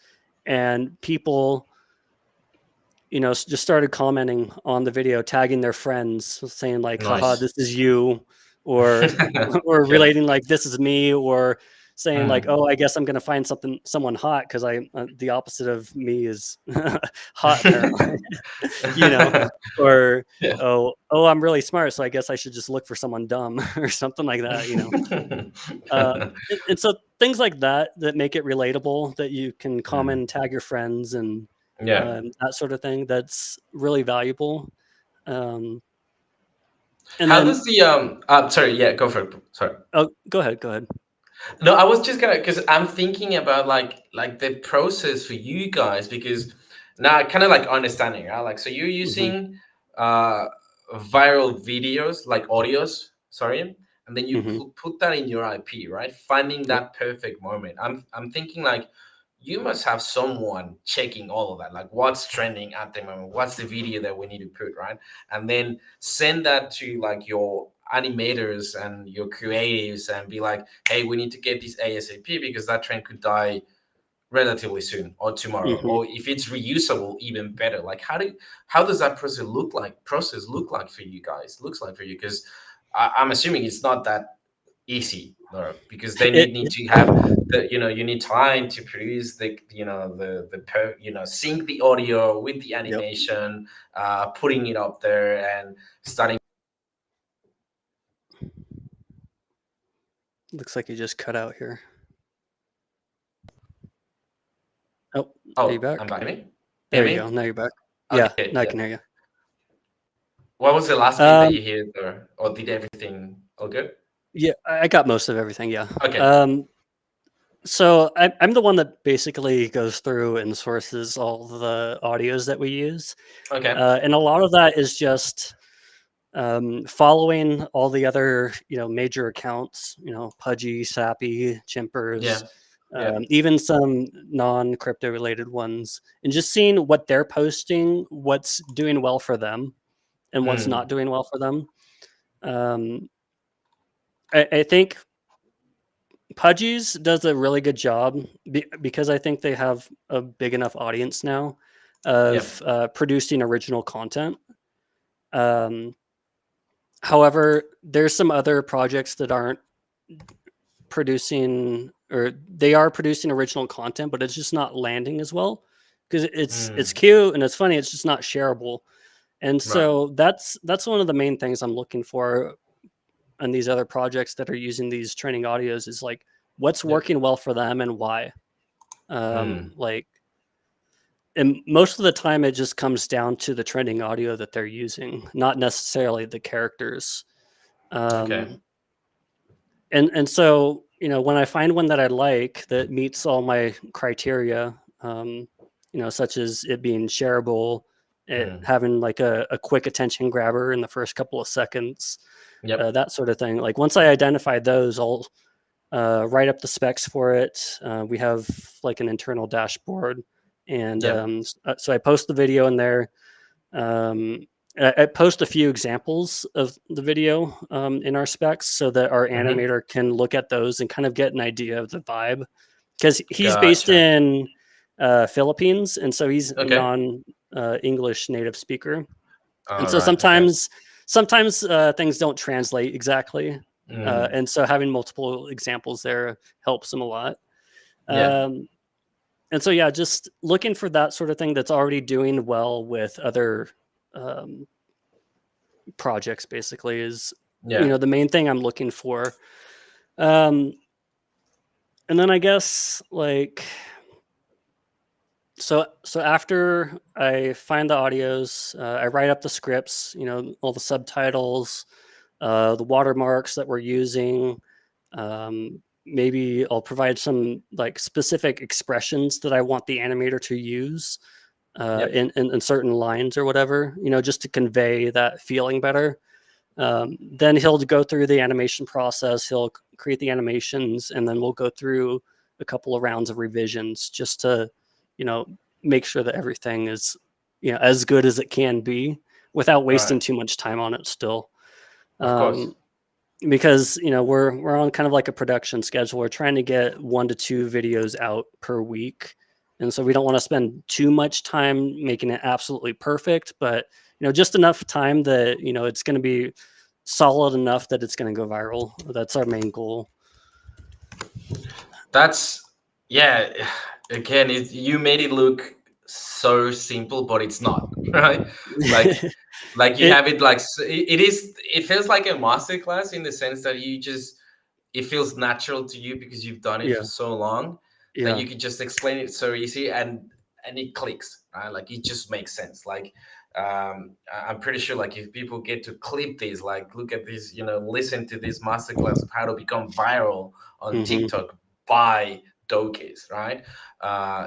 and people just started commenting on the video, tagging their friends, saying like, haha, nice. this is you, or or Yeah. relating like, this is me, or saying like, Mm. oh, I guess I'm gonna find someone hot because I the opposite of me is hot, apparently. you know or Yeah. oh, I'm really smart, so I guess I should just look for someone dumb or something like that. uh, and so things like that make it relatable, that you can comment Mm, and tag your friends, and yeah. that sort of thing, that's really valuable. um, and How then does the sorry, yeah, go for it. Sorry. oh, go ahead. No, I was just gonna, because I'm thinking about like the process for you guys, because now I kind of like understanding, right? Like, so you're Hmm. using uh viral videos, like audios, sorry, and then you Hmm. put that in your IP, right? Finding Yep. that perfect moment. I'm thinking like you must have someone checking all of that, like what's trending at the moment, what's the video that we need to put, right? And then send that to like your animators and your creatives and be like, hey, we need to get this ASAP because that trend could die relatively soon or tomorrow. Hmm. Or if it's reusable, even better. Like how does that process look like for you guys? Looks like for you? Because I'm assuming it's not that easy, Laura, because then you need It to have the, you need time to produce the, sync the audio with the yep. animation, putting it up there and starting. Looks like you just cut out here. Oh, are you Oh, I'm back? back. Hear There you go. me? Now you're back. Yeah, Okay, now I yeah. can hear you. What was the last bit that Um, you heard, or did everything all good? yeah, I got most of everything. Yeah. Okay, Um, so I'm the one that basically goes through and sources all the audios that we use, okay, and a lot of that is just following all the other major accounts. Pudgy, Sappy, Chimpers, yeah, yeah, even some non-crypto related ones, and just seeing what they're posting, what's doing well for them, and what's not mm, doing well for them. Um, I think Pudgy's does a really good job because I think they have a big enough audience now yeah, of producing original content. Um, However, there's some other projects that aren't producing, or they are producing original content, but it's just not landing as well because it's mm, cute and it's funny. It's just not shareable, and right, so that's one of the main things I'm looking for on these other projects that are using these training audios is like what's yep, working well for them and why. mm, Like, and most of the time it just comes down to the trending audio that they're using, not necessarily the characters. okay, Um, and so when I find one that I like that meets all my criteria, such as it being shareable, it mm, having like a quick attention grabber in the first couple of seconds, yep, that sort of thing. Like once I identify those, I'll write up the specs for it. We have like an internal dashboard, and yep, so I post the video in there. Um, I post a few examples of the video in our specs so that our mm-hmm, animator can look at those and kind of get an idea of the vibe. Because he's based gotcha, in Philippines, and so he's a okay, non English native speaker, and all so right, okay, sometimes things don't translate exactly, mm, and so having multiple examples there helps him a lot. yeah, Um, and so yeah, just looking for that sort of thing that's already doing well with other um, projects basically is yeah, the main thing I'm looking for. um and then I guess like so after I find the audios, I write up the scripts, all the subtitles, the watermarks that we're using. Maybe I'll provide some like specific expressions that I want the animator to use yep, in certain lines or whatever, just to convey that feeling better. Then he'll go through the animation process. He'll create the animations, and then we'll go through a couple of rounds of revisions just to, you know, make sure that everything is, as good as it can be without wasting right, too much time on it. Still, of course, um, because we're on kind of like a production schedule. We're trying to get 1 to 2 videos out per week, and so we don't want to spend too much time making it absolutely perfect, but just enough time that it's going to be solid enough that it's going to go viral. That's our main goal. that's, yeah. Again, you made it look so simple, but it's not, right? Like you it have it like it feels like a masterclass in the sense that you just, it feels natural to you because you've done it for Yeah, so long that yeah, you can just explain it so easy, and it clicks, right? Like it just makes sense. Like I'm pretty sure like if people get to clip these, like look at this, listen to this masterclass of how to become viral on Hmm. TikTok by Dokis, right?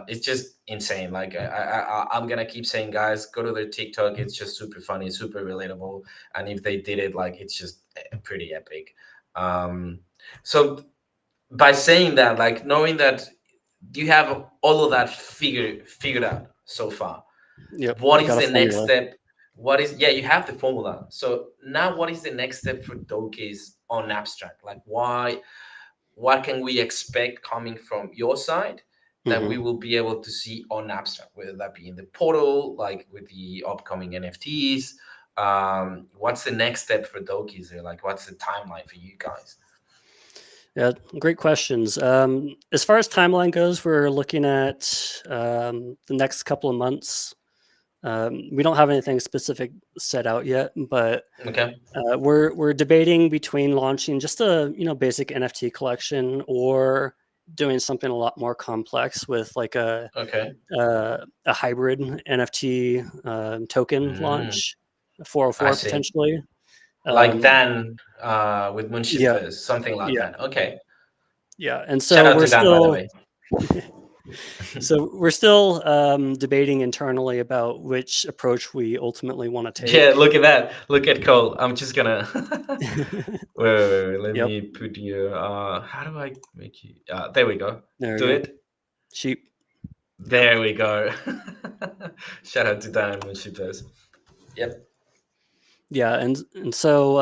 It's just insane. Like I'm gonna keep saying, guys, go to their TikTok. It's just super funny, super relatable, and if they did it, like it's just pretty epic. Um, so by saying that, like knowing that you have all of that figured out so far, Yep, what I is got a the next formula. step? What is, yeah, you have the formula. So now what is the next step for Dokis on abstract? Like what can we expect coming from your side that we Hmm. will be able to see on abstract, whether that be in the portal, like with the upcoming NFTs? What's the next step for Dokis there? Like what's the timeline for you guys? Yeah, great questions. As far as timeline goes, we're looking at the next couple of months. We don't have anything specific set out yet, but Okay. we're debating between launching just a basic NFT collection or doing something a lot more complex with like Okay. a hybrid NFT token Mm, launch, I 404 see. potentially. Like Um, Dan with yeah, Moonshippers, something like yeah, that. Okay. yeah. And Shout so out we're to Dan, by the still way. debating internally about which approach we ultimately want to Yeah, take. look at that. Look at Cole. I'm just gonna wait. Let Yep, me put you how do I make you there we go. there we Do go. it. Sheep. Yep. There we go. Shout out to Dan when she plays. Yep. Yeah, and so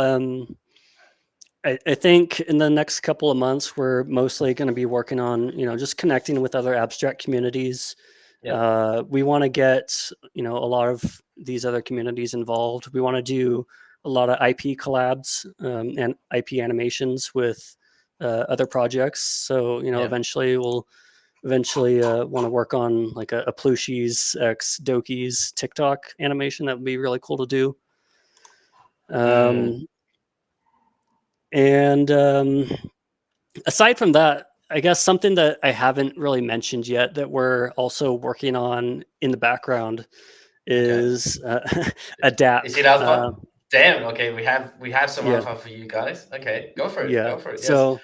I think in the next couple of months we're mostly going to be working on just connecting with other abstract communities. Yep. We want to get a lot of these other communities involved. We want to do a lot of IP collabs and IP animations with other projects. So Yep. eventually we'll eventually want to work on like a Plooshies x Doki's TikTok animation. That would be really cool to do. Mm, Um, and aside from that, I guess something that I haven't really mentioned yet that we're also working on in the background okay. is a DApp. Is it alpha? Damn, okay, we have some Yeah, alpha for you guys. Okay, go for it. yeah. Go for it. Yes. So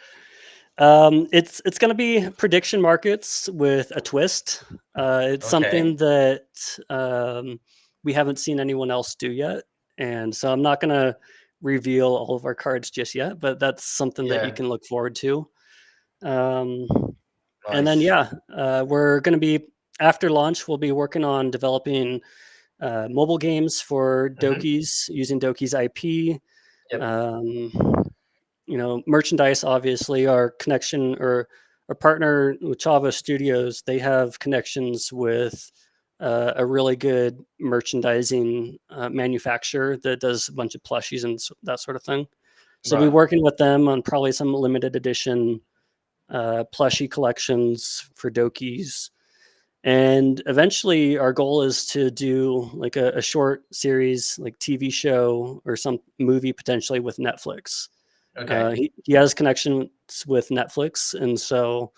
it's going to be prediction markets with a twist. It's Okay. something that um, we haven't seen anyone else do yet, and so I'm not going to reveal all of our cards just yet. But that's something that you Yeah. can look forward to. Um, and then Nice. yeah, we're going to be after launch. We'll be working on developing mobile games for Hmm. Doki's using Doki's IP. Yep. Um, merchandise. Obviously, our connection or our partner with Chava Studios, they have connections with a really good merchandising manufacturer that does a bunch of plushies and that sort of thing. So we'll be Right. working with them on probably some limited edition plushie collections for Dokis. And eventually, our goal is to do like a short series, like TV show or some movie potentially with Netflix. Okay. He has connections with Netflix, and so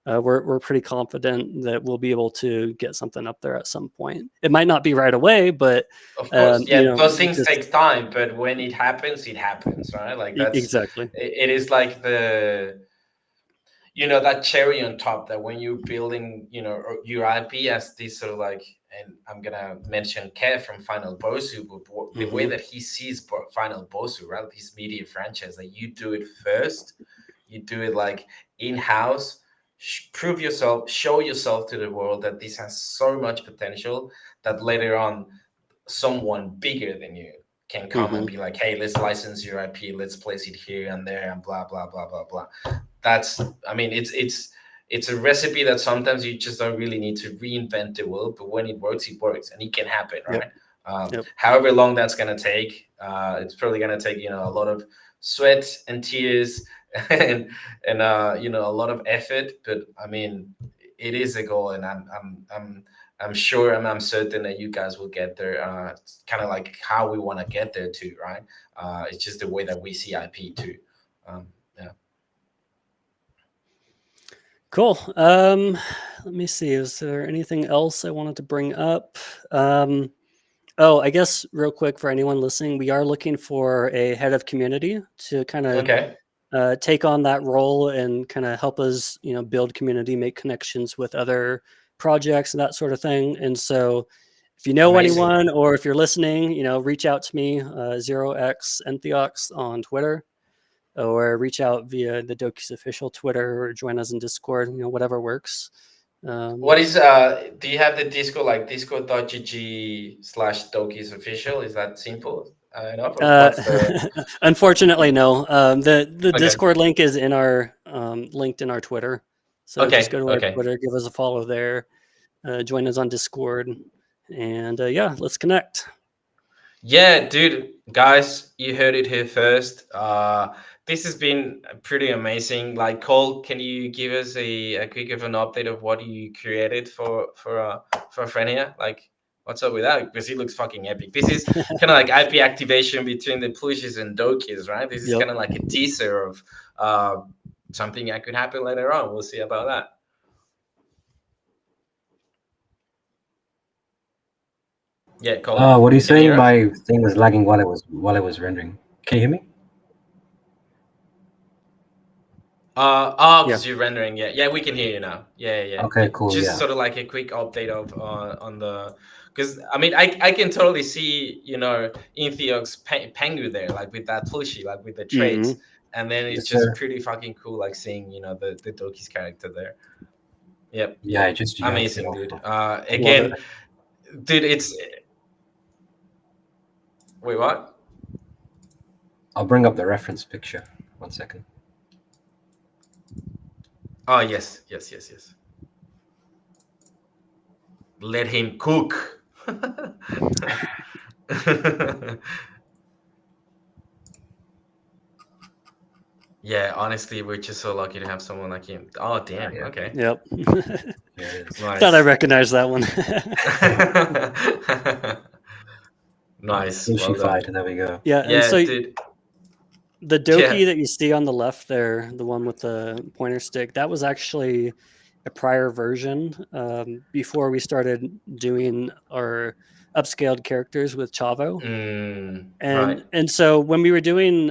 we're pretty confident that we'll be able to get something up there at some point. It might not be right away, but Of course, you yeah, know, those things just take time, but when it happens, right? Like exactly. it is like that cherry on top that when you're building your IP as this sort of like, and I'm gonna mention Kev from Final Bosu, but the way Hmm. that he sees Final Bosu, right? This media franchise, that you do it first, you do it like in-house, prove yourself, show yourself to the world that this has so much potential that later on someone bigger than you can come and Hmm. be like, hey, let's license your IP, let's place it here and there and blah blah blah blah blah. That's, I mean, it's a recipe that sometimes you just don't really need to reinvent the wheel, but when it works and it can happen, Yep. right? Yep. However long that's going to take, it's probably going to take a lot of sweat and tears and a lot of effort, but I mean, it is a goal, and I'm sure, I'm certain that you guys will get there. It's kind of like how we want to get there too, right? It's just the way that we see IP too. Yeah. Cool. Let me see. Is there anything else I wanted to bring up? Um, Oh, I guess real quick for anyone listening, we are looking for a head of community to kind of Okay, take on that role and kind of help us, build community, make connections with other projects and that sort of thing. And so, if you know amazing. anyone or if you're listening, reach out to me, 0xenthiox on Twitter, or reach out via the Doki's official Twitter or join us in Discord, whatever works. What Um, is do you have the Discord, like discord.gg/Doki's official? Is that simple enough, or uh, what's the? Unfortunately, no. The Okay, Discord link is in our linked in our Twitter. So just go okay, to our okay. Twitter, give us a follow there, join us on Discord, and yeah, let's connect. Yeah, dude, guys, you heard it here first. This has been pretty amazing. Like, Cole, can you give us a quick of an update of what you created for a friend here? Like, what's up with that? Because it looks fucking epic. This is kind of like IP activation between the Plooshies and Dokis, right? This is Yep. kind of like a teaser of uh, something that could happen later on. We'll see about that. Yeah, Cole, What are you can you hear saying? us? My thing was lagging while it was rendering. Can you hear me? Yeah. Because you're rendering. Yeah, yeah, we can hear you now. Yeah, yeah, Okay, yeah. cool. Just Yeah, sort of like a quick update of on the, because I mean, I can totally see Intheox Pengu there, like with that plushie, like with the traits, Hmm. and then it's yes, just sir. pretty fucking cool, like seeing the Doki's character there. Yep, Yeah, yep, I just yanked it amazing, off dude. of Love one it. Again, second. dude, it's wait, what? I'll bring up the reference picture. One second. Oh yes, yes, yes, yes. Let him cook. Yeah, honestly, we're just so lucky to have someone like him. Oh, damn. Yeah, Okay. Yep. here it is. Thought I Nice. recognized that one. Nice. Well done. Plooshified. There we go. Yeah, and Yeah, so dude. the Yeah. Doki that you see on the left there, the one with the pointer stick, that was actually a prior version before we started doing our upscaled characters with Chavo. Right. And so when we were doing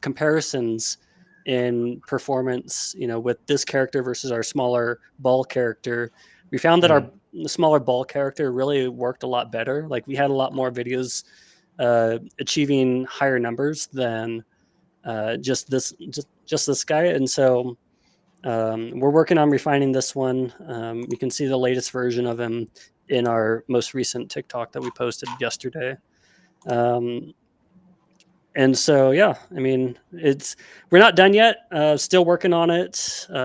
comparisons in performance, with this character versus our smaller ball character, we found that our Mm. smaller ball character really worked a lot better. Like we had a lot more videos achieving higher numbers than just this guy. And so we're working on refining this one. You can see the latest version of him in our most recent TikTok that we posted yesterday. Um, and so yeah, I mean, we're not done yet, still working on it,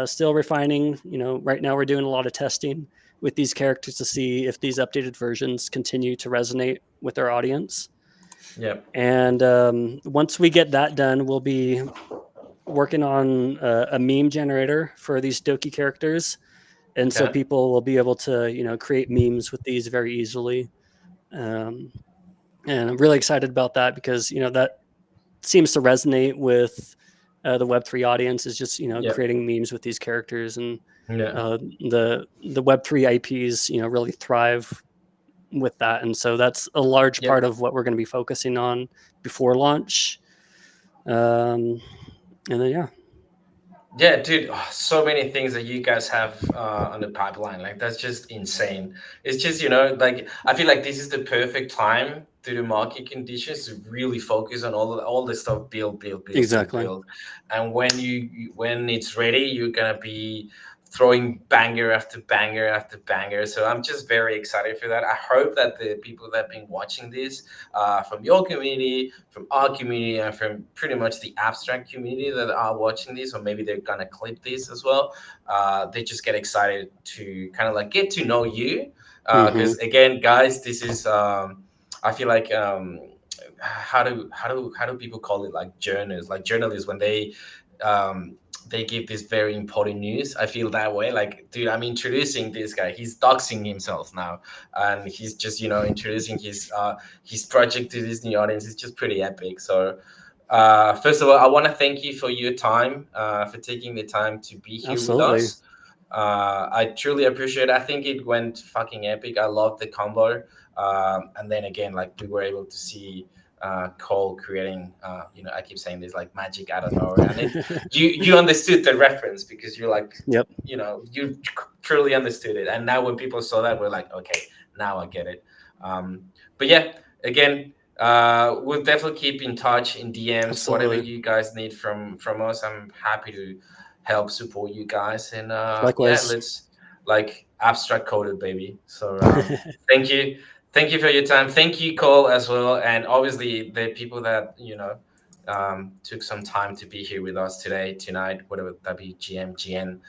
still refining. Right now we're doing a lot of testing with these characters to see if these updated versions continue to resonate with our audience. Yep. And once we get that done, we'll be working on a meme generator for these Doki characters, and so Okay. people will be able to create memes with these very easily. um, and I'm really excited about that because that seems to resonate with the Web3 audience, is just Yep. creating memes with these characters. And Yeah. the Web3 IPs really thrive with that, and so that's a large part Yep. of what we're going to be focusing on before launch. um, and then yeah. Yeah, dude, so many things that you guys have on the pipeline. Like, that's just insane. It's just, like, I feel like this is the perfect time to the market conditions to really focus on all the stuff, build, build, build, build, Exactly. build. And when it's ready, you're gonna be throwing banger after banger after banger. So I'm just very excited for that. I hope that the people that have been watching this, from your community, from our community, and from pretty much the abstract community that are watching this, or maybe they're gonna clip this as well. They just get excited to kind of like get to know you, Hmm. because again, guys, this is I feel like how do people call it, like journalists when um, they give this very important news. I feel that way. Like, dude, I'm introducing this guy. He's doxing himself now, and he's just introducing his project to this new audience. It's just pretty epic. So, first of all, I want to thank you for your time, for taking the time to be here with Absolutely. us. I truly appreciate it. I think it went fucking epic. I loved the combo. And then again, like we were able to see Cole creating, I keep saying this like magic out of nowhere, and it you understood the reference because you're like, Yep. You truly understood it. And now when people saw that, we're like, okay, now I get it. But yeah, again, we'll definitely keep in touch in DMs. Whatever Absolutely. you guys need from us, I'm happy to help support you guys. And yeah, Likewise. let's like abstract coded, baby. So thank you. Thank you for your time. Thank you, Cole, as well. And obviously the people that, took some time to be here with us today, tonight, whatever that be, GM,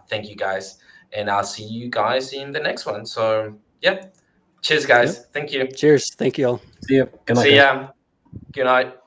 thank you guys. And I'll see you guys in the next one. So yeah. Cheers, Yep. guys. Thank you. Cheers. Thank you all. See you. Good night, See guys. ya. Good night.